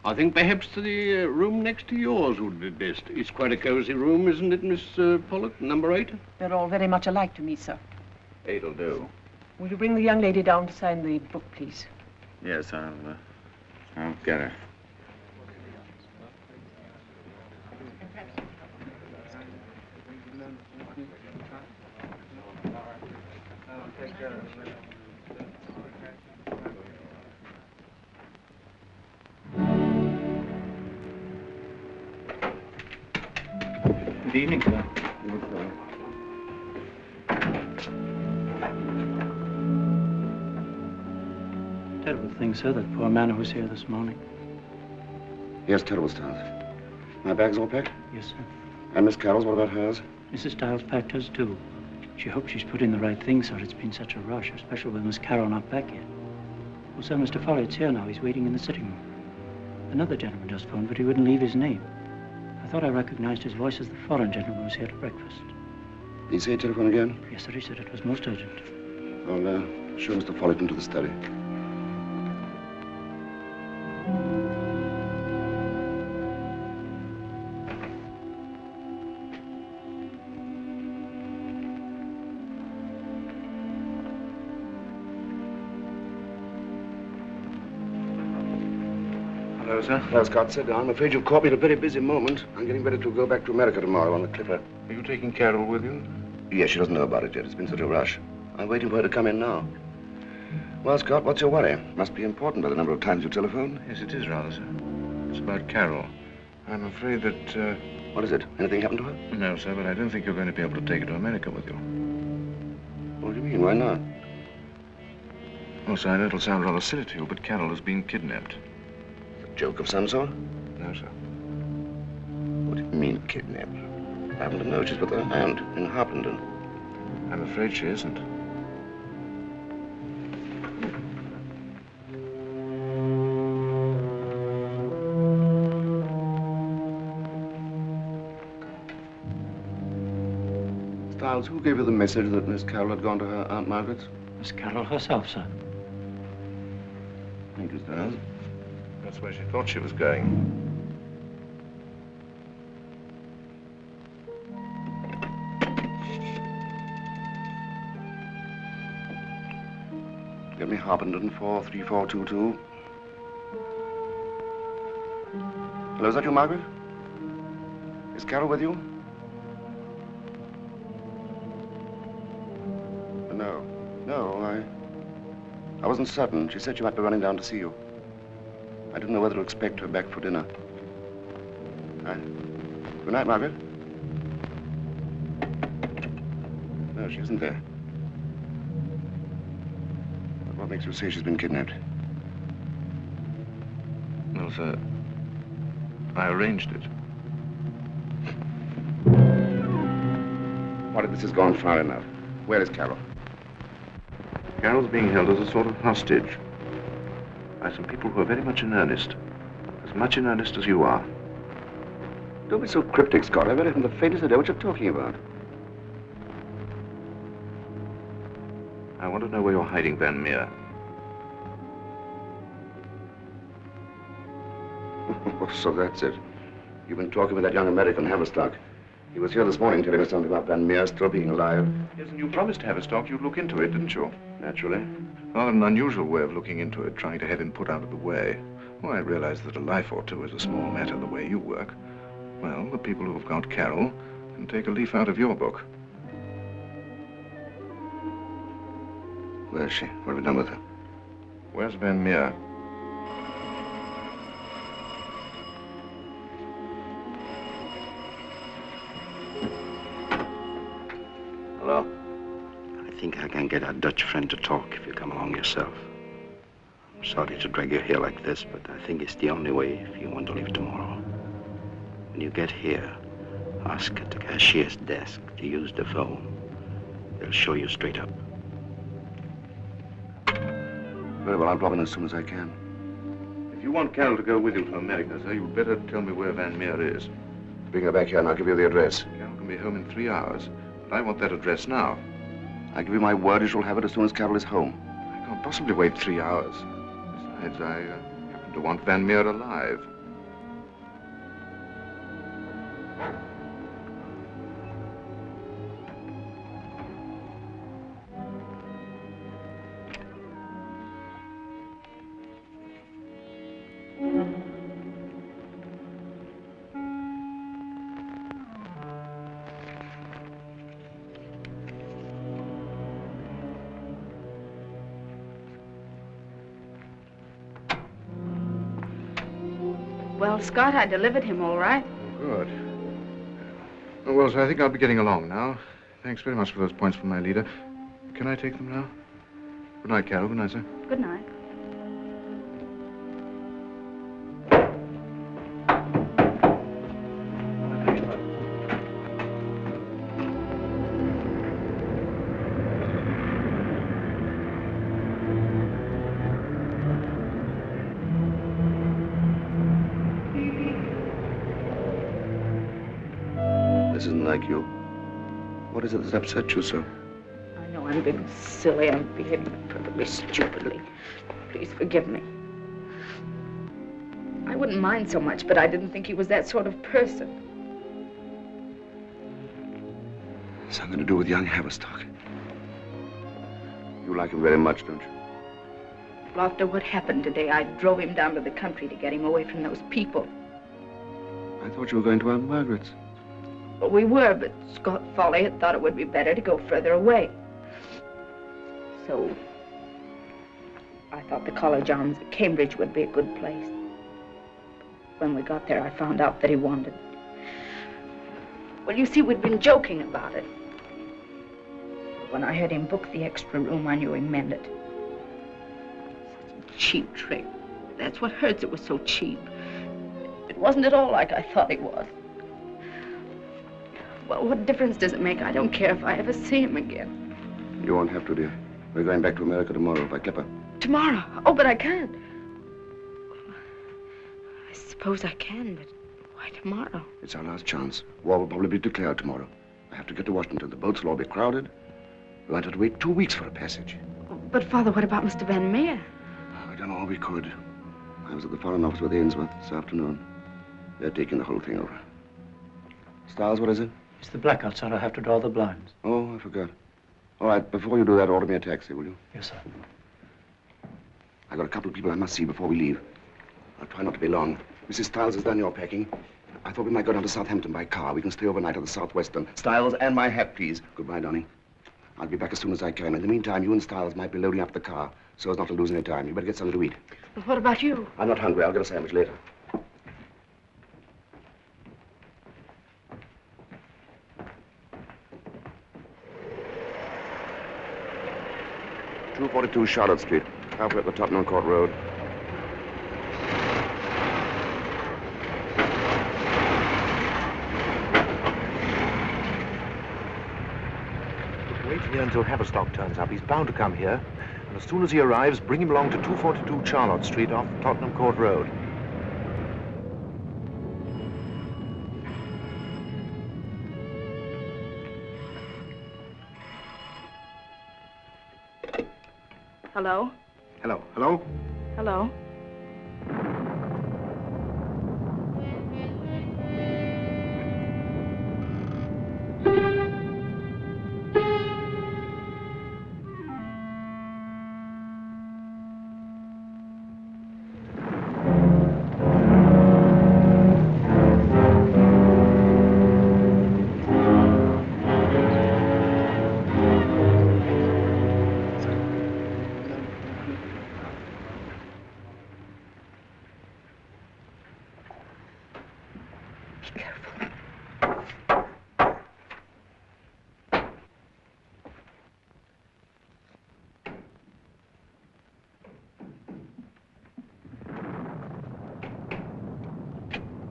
I think perhaps the room next to yours would be best. It's quite a cozy room, isn't it, Miss Pollock? Number 8? They're all very much alike to me, sir. 8'll do. Will you bring the young lady down to sign the book, please? Yes, I'll get her. Good evening, sir. Terrible thing, sir, that poor man who was here this morning. Yes, terrible stuff. My bag's all packed? Yes, sir. And Miss Carroll's, what about hers? Mrs. Stiles packed hers, too. She hopes she's put in the right thing, sir. It's been such a rush, especially with Miss Carroll not back yet. Oh, sir, Mr. Follett's here now. He's waiting in the sitting room. Another gentleman just phoned, but he wouldn't leave his name. I thought I recognized his voice as the foreign gentleman who was here to breakfast. Did he say telephone again? Yes, sir, he said it was most urgent. I'll show Mr. Follett into the study. Hello, sir. Well, Scott, sit down. I'm afraid you've caught me at a very busy moment. I'm getting ready to go back to America tomorrow on the Clipper. Are you taking Carol with you? Yes, she doesn't know about it yet. It's been such a rush. I'm waiting for her to come in now. Well, Scott, what's your worry? Must be important by the number of times you telephoned. Yes, it is rather, sir. It's about Carol. I'm afraid that, What is it? Anything happened to her? No, sir, but I don't think you're going to be able to take her to America with you. What do you mean? Why not? Oh, sir, I know it'll sound rather silly to you, but Carol has been kidnapped. A joke of some sort? No, sir. What do you mean, kidnapped? I happen to know she's with her aunt in Harpenden. I'm afraid she isn't. Stiles, who gave you the message that Miss Carroll had gone to her Aunt Margaret's? Miss Carroll herself, sir. Thank you, Stiles. That's where she thought she was going. Get me Harpenden 43422. Hello, is that you, Margaret? Is Carol with you? No, I wasn't certain. She said she might be running down to see you. I didn't know whether to expect her back for dinner. Good night, Margaret. No, she isn't there. But what makes you say she's been kidnapped? No, sir. I arranged it. What if this has gone far enough? Where is Carol? Carol's being held as a sort of hostage by some people who are very much in earnest. As much in earnest as you are. Don't be so cryptic, Scott. I really haven't the faintest idea what you're talking about. I want to know where you're hiding Van Meer. So that's it. You've been talking with that young American, Haverstock. He was here this morning telling me something about Van Meer still being alive. Yes, and you promised Haverstock you'd look into it, didn't you? Naturally. Rather an unusual way of looking into it, trying to have him put out of the way. Well, I realize that a life or two is a small matter the way you work. Well, the people who have got Carol can take a leaf out of your book. Where is she? What have we done with her? Where's Van Meer? Hello? I think I can get our Dutch friend to talk if you come along yourself. I'm sorry to drag you here like this, but I think it's the only way if you want to leave tomorrow. When you get here, ask at the cashier's desk to use the phone. They'll show you straight up. Very well, I'll drop in as soon as I can. If you want Carol to go with you to America, sir, you'd better tell me where Van Meer is. Bring her back here and I'll give you the address. Carol can be home in 3 hours, but I want that address now. I give you my word you shall have it as soon as Carol is home. I can't possibly wait 3 hours. Besides, I happen to want Van Meer alive. Well, Scott, I delivered him all right. Good. Oh, well, sir, I think I'll be getting along now. Thanks very much for those points from my leader. Can I take them now? Good night, Carol. Good night, sir. Good night. didn't like you. What is it that upset you so? I know I'm being silly. I'm behaving perfectly stupidly. Please forgive me. I wouldn't mind so much, but I didn't think he was that sort of person. Something to do with young Haverstock. You like him very much, don't you? Well, after what happened today, I drove him down to the country to get him away from those people. I thought you were going to Aunt Margaret's. Well, we were, but Scott Foley had thought it would be better to go further away. So, I thought the college arms at Cambridge would be a good place. When we got there, I found out that he wanted. Well, you see, we'd been joking about it. But when I heard him book the extra room, I knew he meant it. Such a cheap trick. That's what hurts. It was so cheap. It wasn't at all like I thought it was. Well, what difference does it make? I don't care if I ever see him again. You won't have to, dear. We're going back to America tomorrow by Clipper. Tomorrow? Oh, but I can't. I suppose I can, but why tomorrow? It's our last chance. War will probably be declared tomorrow. I have to get to Washington. The boats will all be crowded. We might have to wait 2 weeks for a passage. But, Father, what about Mr. Van Meer? We've done all we could. I was at the Foreign Office with Ainsworth this afternoon. They're taking the whole thing over. Stiles, what is it? It's the blackout, sir. I have to draw the blinds. Oh, I forgot. All right, before you do that, order me a taxi, will you? Yes, sir. I've got a couple of people I must see before we leave. I'll try not to be long. Mrs. Stiles has done your packing. I thought we might go down to Southampton by car. We can stay overnight at the Southwestern. Stiles, and my hat, please. Goodbye, Donnie. I'll be back as soon as I can. In the meantime, you and Stiles might be loading up the car so as not to lose any time. You better get something to eat. But what about you? I'm not hungry. I'll get a sandwich later. .242 Charlotte Street, halfway up the Tottenham Court Road. Wait here until Haverstock turns up. He's bound to come here. And as soon as he arrives, bring him along to 242 Charlotte Street off Tottenham Court Road. Hello? Hello. Hello? Hello?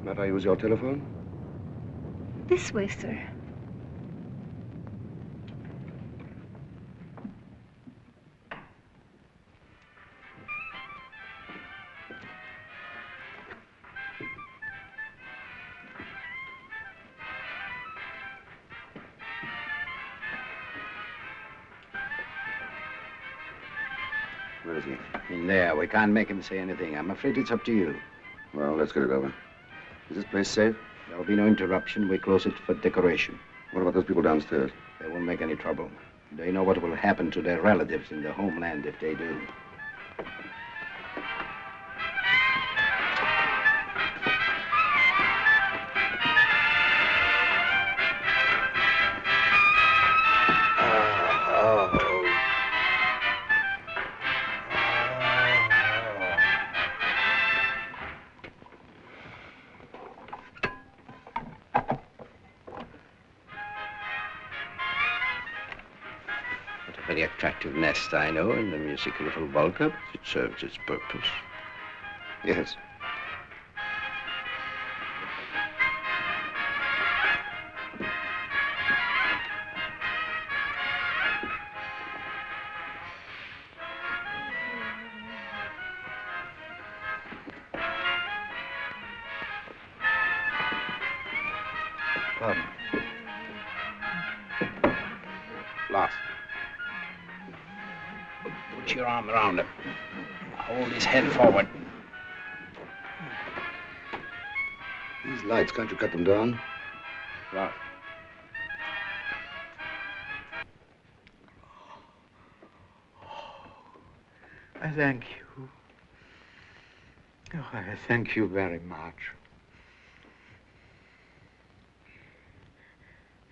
Might I use your telephone? This way, sir. Where is he? In there. We can't make him say anything. I'm afraid it's up to you. Well, let's get it over. Is this place safe? There'll be no interruption. We close it for decoration. What about those people downstairs? They won't make any trouble. They know what will happen to their relatives in the homeland if they do. Very attractive nest, I know, and the music a little vulgar, but it serves its purpose. Yes. Pardon. Lost. Put your arm around him. Hold his head forward. These lights, can't you cut them down? Lost. I thank you. Oh, I thank you very much.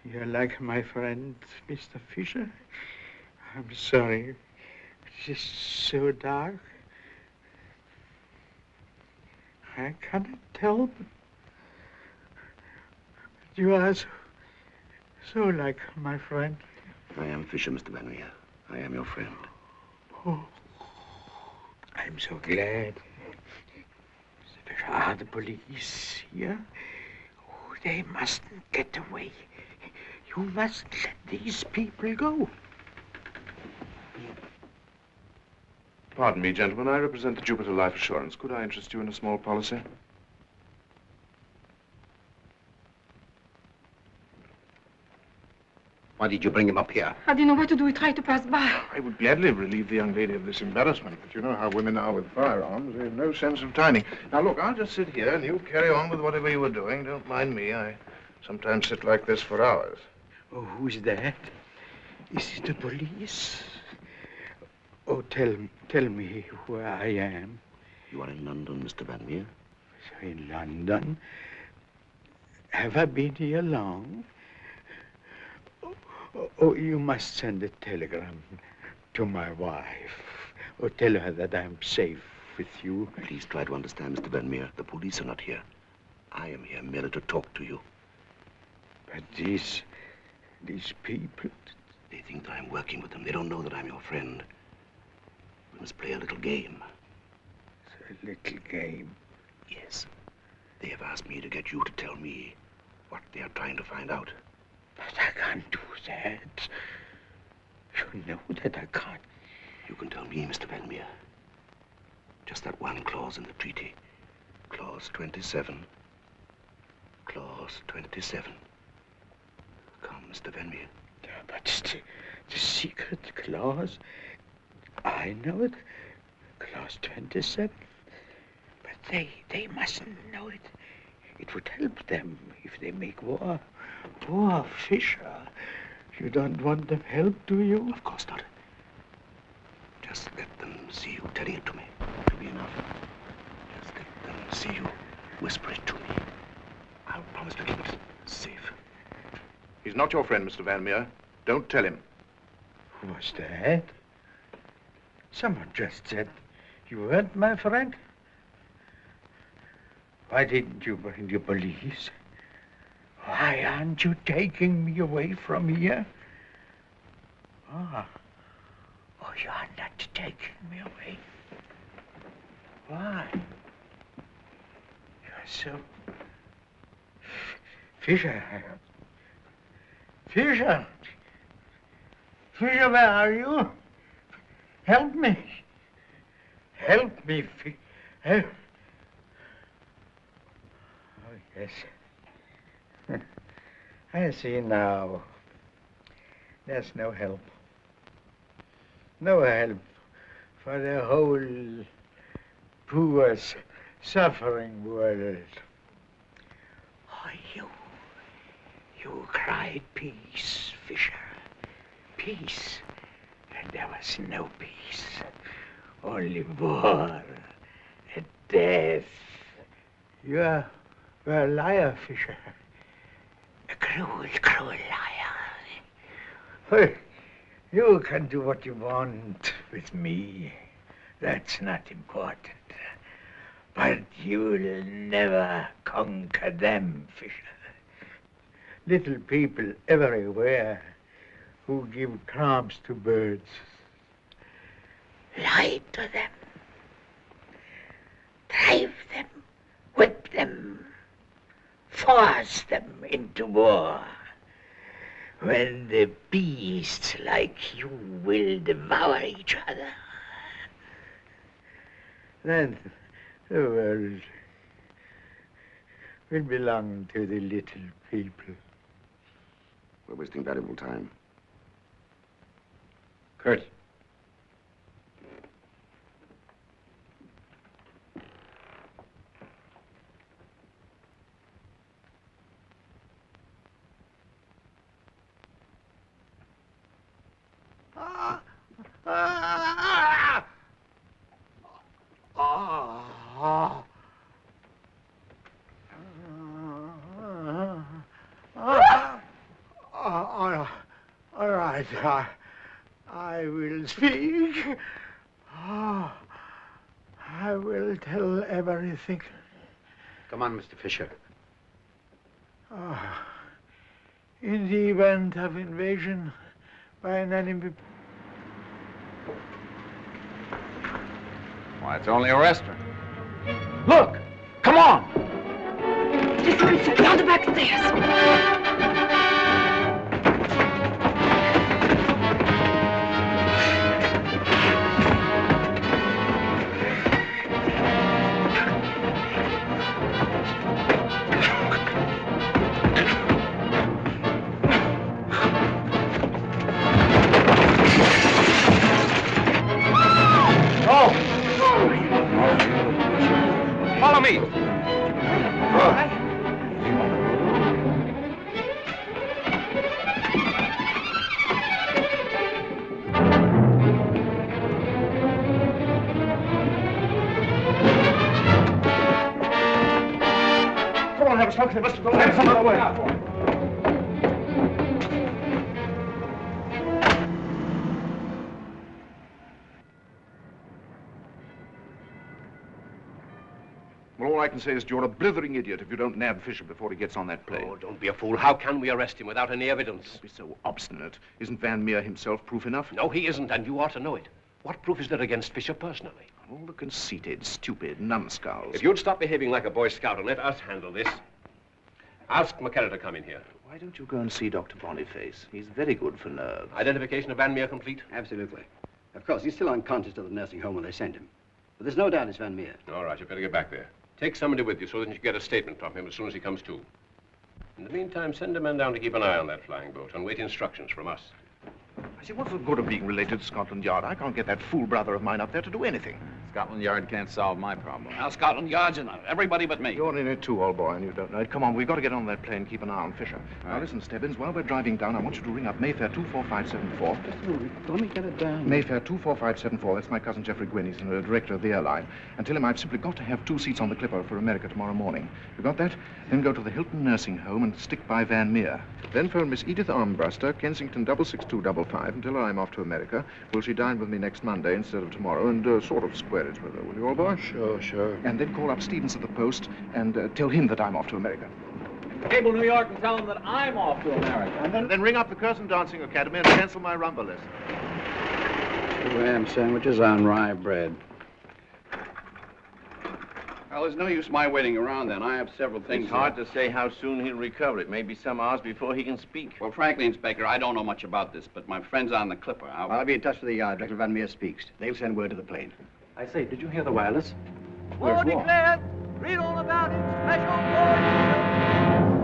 You're like my friend, Mr. Fisher. I'm sorry. It is so dark. I cannot tell, but you are so like my friend. I am Fisher, Mr. Van Meer. I am your friend. Oh, I'm so glad. Mr. Fisher, are the police here? Oh, they mustn't get away. You mustn't let these people go. Pardon me, gentlemen. I represent the Jupiter Life Assurance. Could I interest you in a small policy? Why did you bring him up here? I didn't know what to do. We tried to pass by. I would gladly relieve the young lady of this embarrassment, but you know how women are with firearms. They have no sense of timing. Now, look, I'll just sit here, and you carry on with whatever you were doing. Don't mind me. I sometimes sit like this for hours. Oh, who's that? Is it the police? Oh, tell me where I am. You are in London, Mr. Van Meer. So in London? Have I been here long? Oh, you must send a telegram to my wife. Oh, tell her that I'm safe with you. Please try to understand, Mr. Van Meer. The police are not here. I am here merely to talk to you. But these people... They think that I'm working with them. They don't know that I'm your friend. We must play a little game. A little game? Yes. They have asked me to get you to tell me what they are trying to find out. But I can't do that. You know that I can't. You can tell me, Mr. Van Meer. Just that one clause in the treaty. Clause 27. Clause 27. Come, Mr. Van Meer. But the secret clause, I know it. Clause 27. But they mustn't know it. It would help them if they make war. Poor Fisher. You don't want them help, do you? Of course not. Just let them see you telling it to me. It'll be enough. Just let them see you whisper it to me. I'll promise to keep it safe. He's not your friend, Mr. Van Meer. Don't tell him. Who was that? Someone just said you weren't my friend. Why didn't you bring the police? Why aren't you taking me away from here? Oh, you are not taking me away. Why? You're so... Fisher. Fisher. Fisher, where are you? Help me. Help me, help. Oh, yes. I see now. There's no help. No help for the whole poor, suffering world. Oh, you cried peace, Fisher. Peace. And there was no peace. Only war and death. You're a liar, Fisher. A cruel, cruel liar. Well, you can do what you want with me. That's not important. But you'll never conquer them, Fisher. Little people everywhere who give crumbs to birds. Lie to them. Drive them. Whip them. Force them into war. When the beasts like you will devour each other. Then the world will belong to the little people. We're wasting valuable time. Kurt. All right, I will speak. I will tell everything. Come on, Mr. Fisher. In the event of invasion by an enemy. Why, it's only a restaurant. Look! Come on! Down the back stairs. Follow me. Come on, have a smoke. They must have gone some other way. Well, all I can say is you're a blithering idiot if you don't nab Fisher before he gets on that plane. Oh, don't be a fool. How can we arrest him without any evidence? Don't be so obstinate. Isn't Van Meer himself proof enough? No, he isn't, and you ought to know it. What proof is there against Fisher personally? All the conceited, stupid numbskulls. If you'd stop behaving like a Boy Scout and let us handle this. Ask McKenna to come in here. Why don't you go and see Dr. Boniface? He's very good for nerves. Identification of Van Meer complete? Absolutely. Of course, he's still unconscious to the nursing home when they sent him. But there's no doubt it's Van Meer. All right, you better get back there. Take somebody with you so that you get a statement from him as soon as he comes to. In the meantime, send a man down to keep an eye on that flying boat and wait instructions from us. I say, what's the good of being related to Scotland Yard? I can't get that fool brother of mine up there to do anything. Scotland Yard can't solve my problem. Now, Scotland Yard's in everybody but me. You're in it too, old boy, and you don't know it. Come on, we've got to get on that plane and keep an eye on Fisher. Now, listen, Stebbins, while we're driving down, I want you to ring up Mayfair 24574. Just a moment. Let me get it down. Mayfair 24574. That's my cousin Geoffrey Gwynn. He's the director of the airline. And tell him I've simply got to have 2 seats on the Clipper for America tomorrow morning. You got that? Then go to the Hilton Nursing Home and stick by Van Meer. Then phone Miss Edith Armbruster, Kensington 66255, and tell her I'm off to America. Will she dine with me next Monday instead of tomorrow, and sort of square it with her, will you, old boy? Sure. And then call up Stevens at the post and tell him that I'm off to America. Cable New York and tell them that I'm off to America. And then ring up the Curtain Dancing Academy and cancel my rumba lesson. 2 ham sandwiches on rye bread. Well, there's no use my waiting around then. I have several things. It's hard to say how soon he'll recover. It may be some hours before he can speak. Well, frankly, Inspector, I don't know much about this, but my friend's on the Clipper. I'll be in touch with the yard. Director Van Meer speaks. They'll send word to the plane. I say, did you hear the wireless? War declared. Read all about it. Special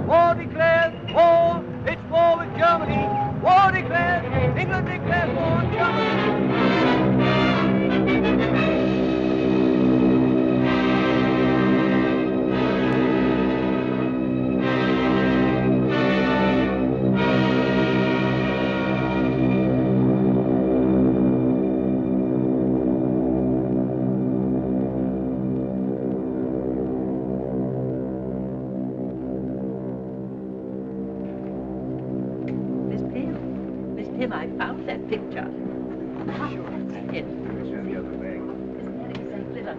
war declared. War. It's war with Germany. War declared. England declares war on Germany. I found that picture. Sure. Yes. Isn't that exactly like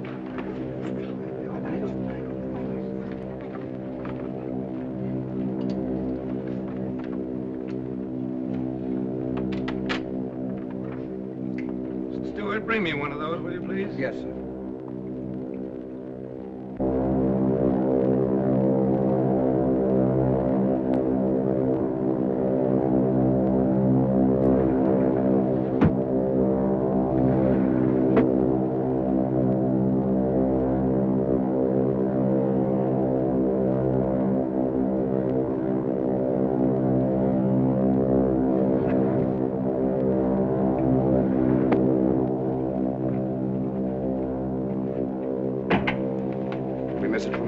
Stewart, bring me one of those, will you please? Yes, sir.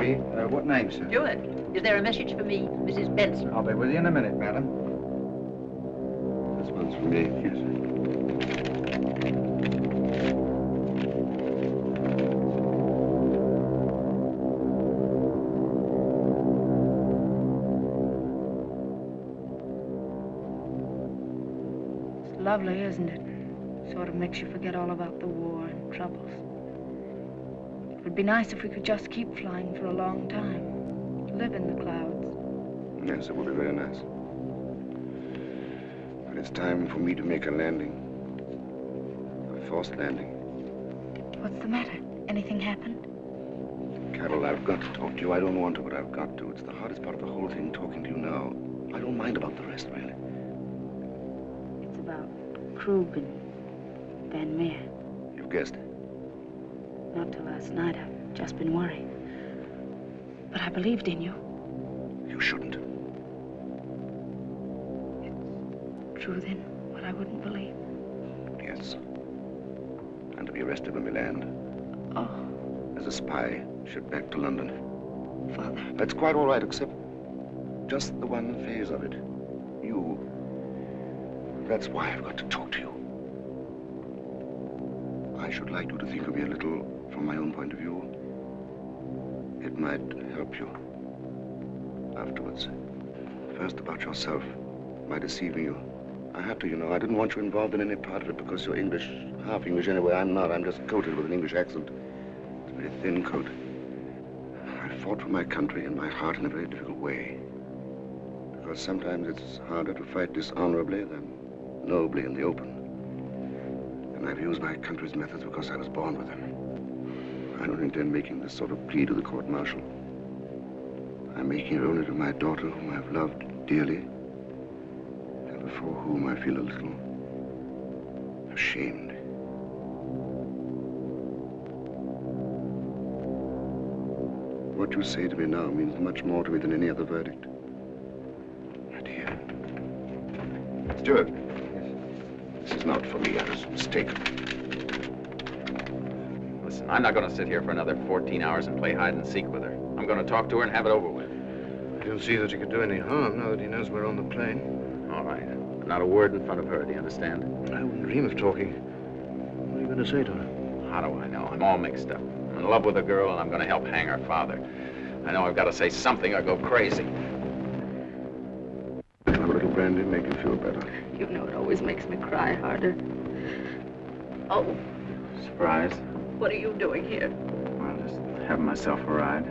me. What name, sir? Stewart, is there a message for me, Mrs. Benson? I'll be with you in a minute, madam. This one's for me. Yes. It's lovely, isn't it? Sort of makes you forget all about the war and troubles. It would be nice if we could just keep flying for a long time. Live in the clouds. Yes, it would be very nice. But it's time for me to make a landing. A forced landing. What's the matter? Anything happened? Carol, I've got to talk to you. I don't want to, but I've got to. It's the hardest part of the whole thing, talking to you now. I don't mind about the rest, really. It's about Krug and Van Meer. You've guessed. Not till last night. I've just been worried. But I believed in you. You shouldn't. It's true, then, what I wouldn't believe. Yes. And to be arrested when we land. Oh. As a spy, shipped back to London. Father. That's quite all right, except just the one phase of it. You. That's why I've got to talk to you. I should like you to think of me a little from my own point of view. It might help you afterwards. First, about yourself, my deceiving you. I had to, you know. I didn't want you involved in any part of it because you're English, half English anyway. I'm not. I'm just coated with an English accent. It's a very thin coat. I fought for my country and my heart in a very difficult way. Because sometimes it's harder to fight dishonorably than nobly in the open. And I've used my country's methods because I was born with them. I don't intend making this sort of plea to the court-martial. I'm making it only to my daughter, whom I've loved dearly, and before whom I feel a little ashamed. What you say to me now means much more to me than any other verdict. My dear. Stewart. This is not for me. I was mistaken. Listen, I'm not going to sit here for another 14 hours and play hide and seek with her. I'm going to talk to her and have it over with. I don't see that you could do any harm now that he knows we're on the plane. All right. Not a word in front of her, do you understand? I wouldn't dream of talking. What are you going to say to her? How do I know? I'm all mixed up. I'm in love with a girl, and I'm going to help hang her father. I know I've got to say something or go crazy. A little brandy make you feel better. You know it always makes me cry harder. Oh, Surprise? what are you doing here? Well, just having myself a ride.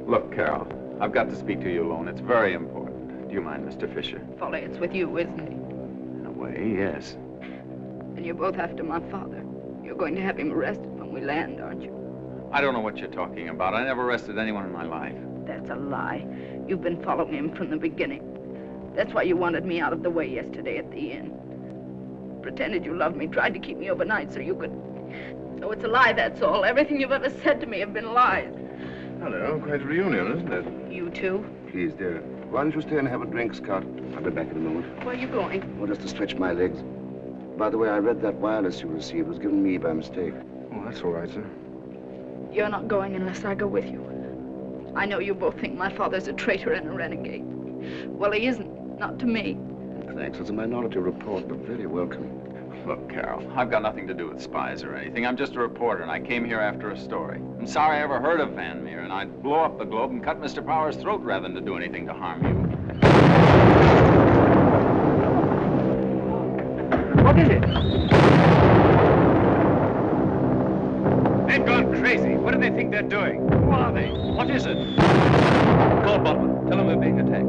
Look, Carol, I've got to speak to you alone. It's very important. Do you mind, Mr. Fisher? Folly, it's with you, isn't it? In a way, yes. And you're both after my father. You're going to have him arrested when we land, aren't you? I don't know what you're talking about. I never arrested anyone in my life. That's a lie. You've been following him from the beginning. That's why you wanted me out of the way yesterday at the inn. Pretended you loved me, tried to keep me overnight so you could... So it's a lie, that's all. Everything you've ever said to me have been lies. Hello, quite a reunion, isn't it? You too? Please, dear. Why don't you stay and have a drink, Scott? I'll be back in a moment. Where are you going? Well, just to stretch my legs. By the way, I read that wireless you received. It was given me by mistake. Oh, that's all right, sir. You're not going unless I go with you. I know you both think my father's a traitor and a renegade. Well, he isn't. Not to me. Thanks. It's a minority report, but very welcome. Look, Carol, I've got nothing to do with spies or anything. I'm just a reporter, and I came here after a story. I'm sorry I ever heard of Van Meer, and I'd blow up the Globe and cut Mr. Power's throat rather than to do anything to harm you. What is it? They've gone crazy. What do they think they're doing? Who are they? What is it? Call Butler. Tell them we're being attacked.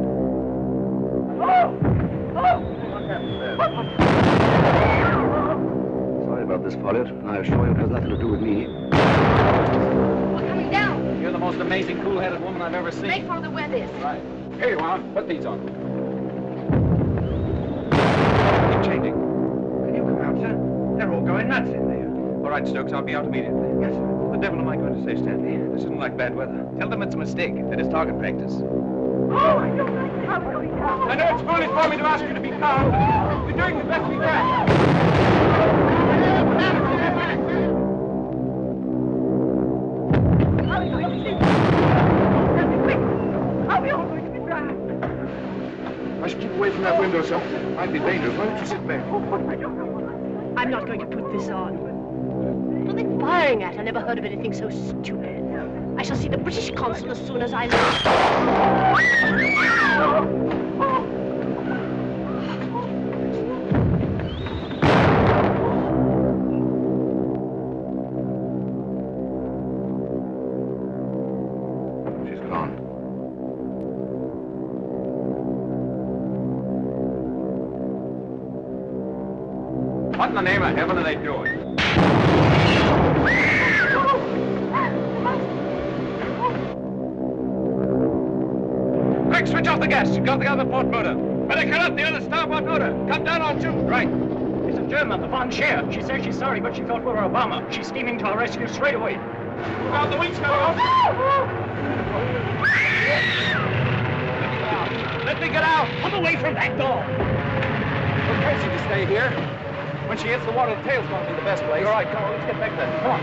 Sorry about this, Folliot. I assure you it has nothing to do with me. We're coming down. You're the most amazing, cool-headed woman I've ever seen. Make for the wear this. Right. Here you are. Put these on. Keep changing. Can you come out, sir? They're all going nuts in there. All right, Stokes, I'll be out immediately. Yes, sir. What the devil am I going to say, Stanley? This isn't like bad weather. Tell them it's a mistake. That is target practice. Oh, I don't like how it's going down. I know it's foolish for me to ask you to be calm. We're doing the best we can. How are we going to see? yourself. Might be dangerous. Why don't you sit back? I'm not going to put this on. What are they firing at? I never heard of anything so stupid. I shall see the British consul as soon as I She's gone. What in the name of heaven are they doing? Quick, switch off the gas. You've got the other port motor. Better cut up the other starboard motor. Come down on two. Right. It's a German, the von Scheer. She says she's sorry, but she thought we were Obama. She's steaming to our rescue straight away. Look out, the wings coming off. Let me get out. Come away from that door. We're crazy to stay here. When she hits the water, the tail's going to be the best place. All right, come on, let's get back there. Come on.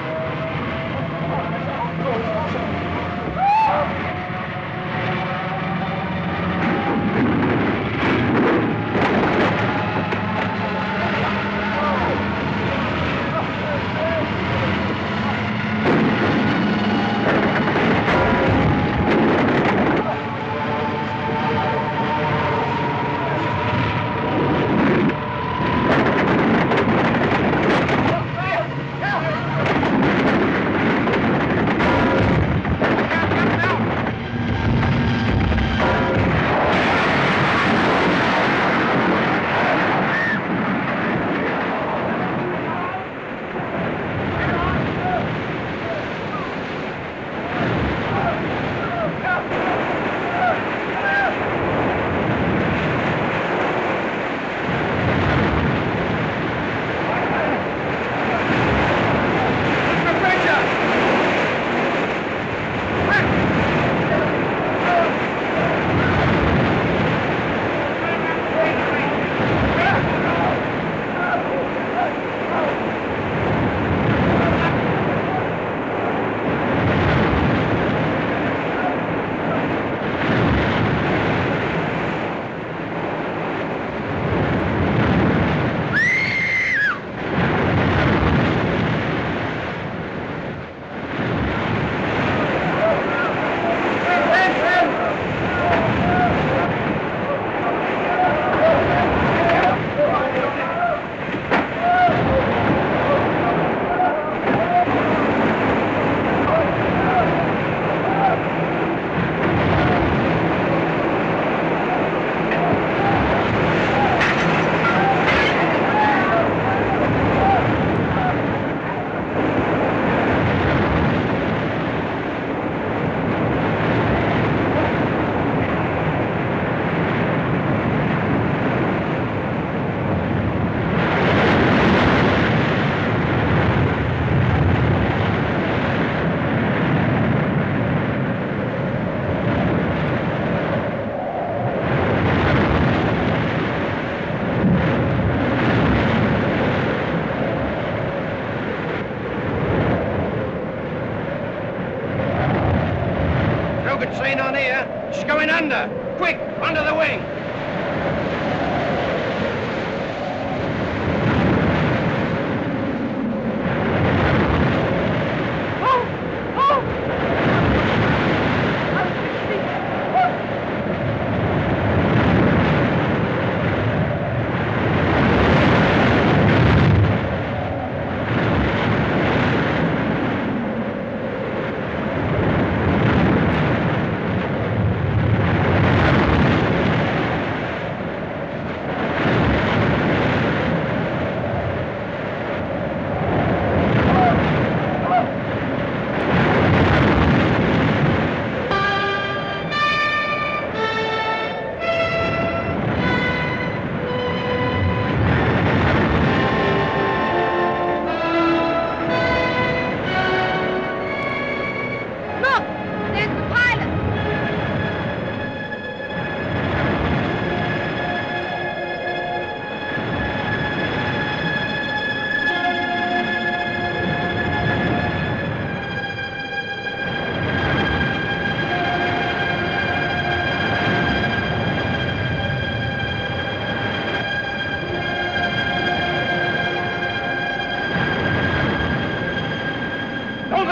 Train on here. She's going under. Quick, under the wing.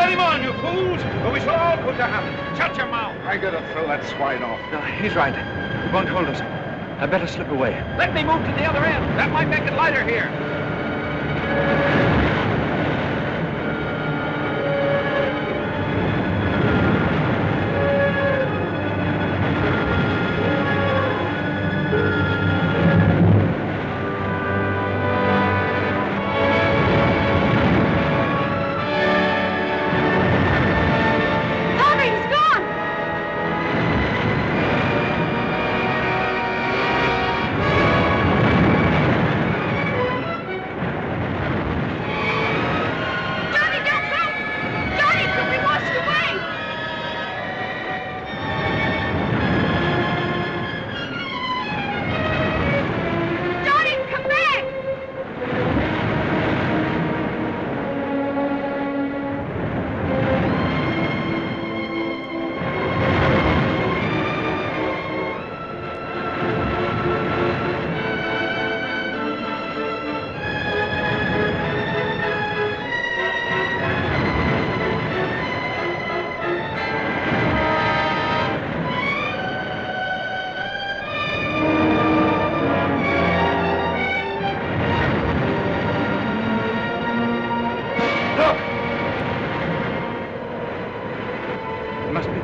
Spur him on, you fools, or we shall all put to hand. Shut your mouth. I gotta throw that swine off. No, he's right. He won't hold us. I'd better slip away. Let me move to the other end. That might make it lighter here.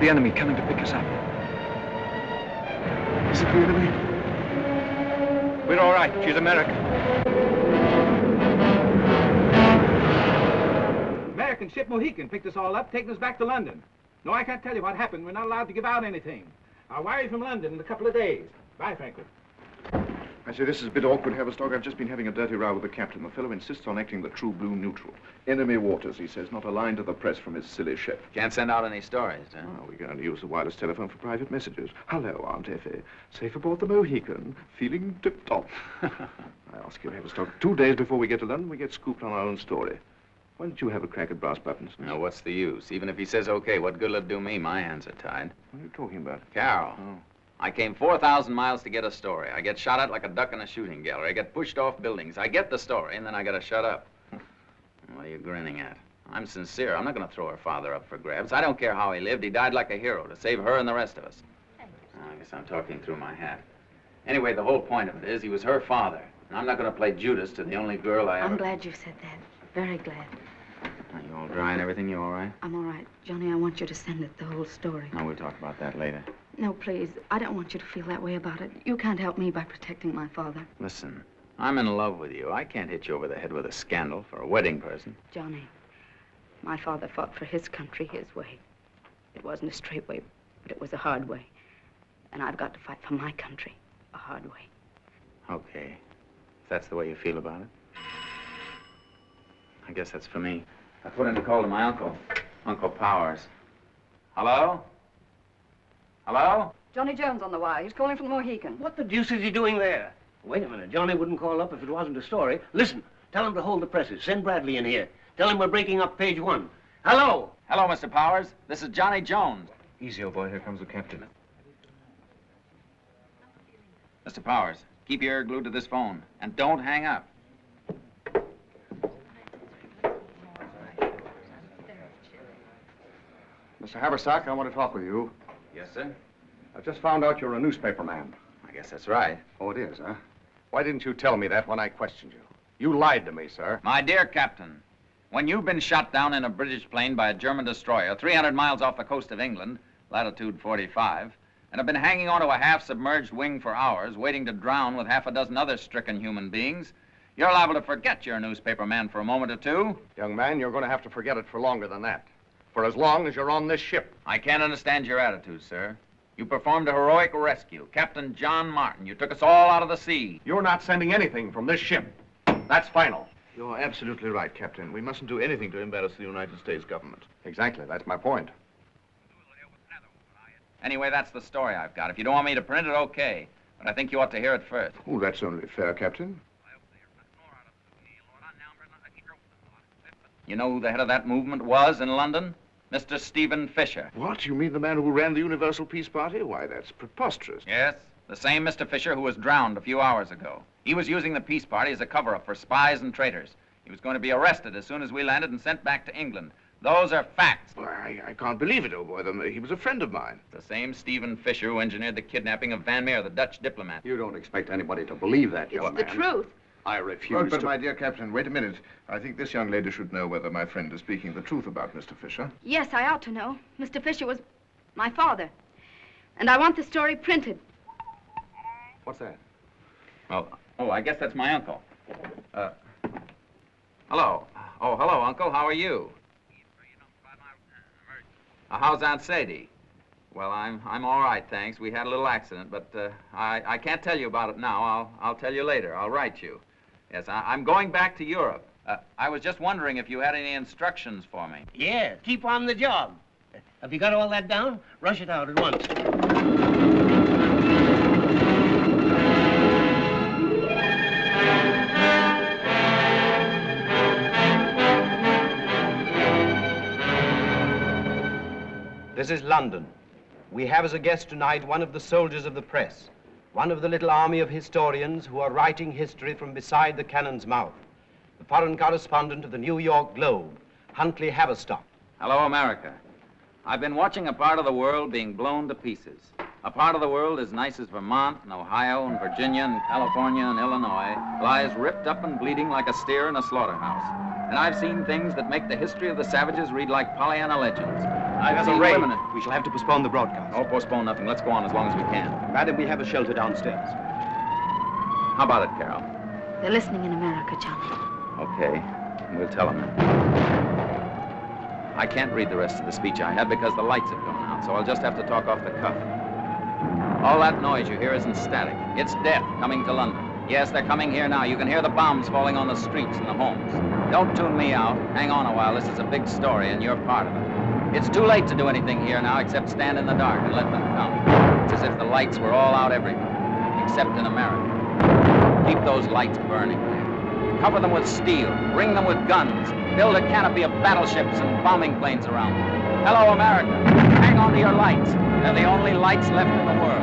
The enemy coming to pick us up. Is it the enemy? We're all right. She's American. American ship Mohican picked us all up, taking us back to London. No, I can't tell you what happened. We're not allowed to give out anything. I'll wire you from London in a couple of days. Bye, Franklin. I say, this is a bit awkward, Haverstock. I've just been having a dirty row with the captain. The fellow insists on acting the true blue neutral. Enemy waters, he says, not a line to the press from his silly ship. Can't send out any stories, huh? Oh, we can only use the wireless telephone for private messages. Hello, Aunt Effie. Safe aboard the Mohican. Feeling tip-top. I ask you, Haverstock, 2 days before we get to London, we get scooped on our own story. Why don't you have a crack at brass buttons? No, what's the use? Even if he says okay, what good will it do me? My hands are tied. What are you talking about? Carol. Oh. I came 4,000 miles to get a story. I get shot at like a duck in a shooting gallery. I get pushed off buildings. I get the story, and then I gotta shut up. What are you grinning at? I'm sincere. I'm not gonna throw her father up for grabs. I don't care how he lived. He died like a hero to save her and the rest of us. I guess I'm talking through my hat. Anyway, the whole point of it is he was her father. And I'm not gonna play Judas to the only girl I ever... I'm glad you said that. Very glad. Are you all dry and everything? You all right? I'm all right. Johnny, I want you to send it the whole story. No, we'll talk about that later. No, please. I don't want you to feel that way about it. You can't help me by protecting my father. Listen, I'm in love with you. I can't hit you over the head with a scandal for a wedding present. Johnny, my father fought for his country his way. It wasn't a straight way, but it was a hard way. And I've got to fight for my country a hard way. Okay. If that's the way you feel about it. I guess that's for me. I put in a call to my uncle, Uncle Powers. Hello? Hello? Johnny Jones on the wire. He's calling from the Mohican. What the deuce is he doing there? Wait a minute. Johnny wouldn't call up if it wasn't a story. Listen, tell him to hold the presses. Send Bradley in here. Tell him we're breaking up page 1. Hello? Hello, Mr. Powers. This is Johnny Jones. Easy, old boy. Here comes the captain. Mr. Powers, keep your ear glued to this phone. And don't hang up. Mr. Haverstock, I want to talk with you. Yes, sir? I've just found out you're a newspaper man. I guess that's right. Oh, it is, huh? Why didn't you tell me that when I questioned you? You lied to me, sir. My dear Captain, when you've been shot down in a British plane by a German destroyer 300 miles off the coast of England, latitude 45, and have been hanging onto a half-submerged wing for hours, waiting to drown with half a dozen other stricken human beings, you're liable to forget you're a newspaper man for a moment or two. Young man, you're going to have to forget it for longer than that. For as long as you're on this ship. I can't understand your attitude, sir. You performed a heroic rescue. Captain John Martin, you took us all out of the sea. You're not sending anything from this ship. That's final. You're absolutely right, Captain. We mustn't do anything to embarrass the United States government. Exactly. That's my point. Anyway, that's the story I've got. If you don't want me to print it, okay. But I think you ought to hear it first. Oh, that's only fair, Captain. You know who the head of that movement was in London? Mr. Stephen Fisher. What? You mean the man who ran the Universal Peace Party? Why, that's preposterous. Yes, the same Mr. Fisher who was drowned a few hours ago. He was using the Peace Party as a cover-up for spies and traitors. He was going to be arrested as soon as we landed and sent back to England. Those are facts. Well, I can't believe it, old boy. He was a friend of mine. The same Stephen Fisher who engineered the kidnapping of Van Meer, the Dutch diplomat. You don't expect anybody to believe that, young man. It's the truth. I refuse But to... my dear Captain, wait a minute. I think this young lady should know whether my friend is speaking the truth about Mr. Fisher. Yes, I ought to know. Mr. Fisher was my father. And I want the story printed. What's that? Oh, I guess that's my uncle. Hello. Oh, hello, Uncle. How are you? How's Aunt Sadie? Well, I'm all right, thanks. We had a little accident, but I can't tell you about it now. I'll tell you later. I'll write you. Yes, I'm going back to Europe. I was just wondering if you had any instructions for me. Yeah, keep on the job. Have you got all that down? Rush it out at once. This is London. We have as a guest tonight one of the soldiers of the press, one of the little army of historians who are writing history from beside the cannon's mouth, the foreign correspondent of the New York Globe, Huntley Haverstock. Hello, America. I've been watching a part of the world being blown to pieces. A part of the world as nice as Vermont and Ohio and Virginia and California and Illinois lies ripped up and bleeding like a steer in a slaughterhouse. And I've seen things that make the history of the savages read like Pollyanna legends. I've seen women... We shall have to postpone the broadcast. Oh, postpone nothing. Let's go on as long as we can. Madam, we have a shelter downstairs. How about it, Carol? They're listening in America, Johnny. Okay. We'll tell them. I can't read the rest of the speech I had because the lights have gone out, so I'll just have to talk off the cuff. All that noise you hear isn't static. It's death coming to London. Yes, they're coming here now. You can hear the bombs falling on the streets and the homes. Don't tune me out. Hang on a while. This is a big story, and you're part of it. It's too late to do anything here now except stand in the dark and let them come. It's as if the lights were all out everywhere, except in America. Keep those lights burning there. Cover them with steel. Ring them with guns. Build a canopy of battleships and bombing planes around them. Hello, America. Hang on to your lights. They're the only lights left in the world.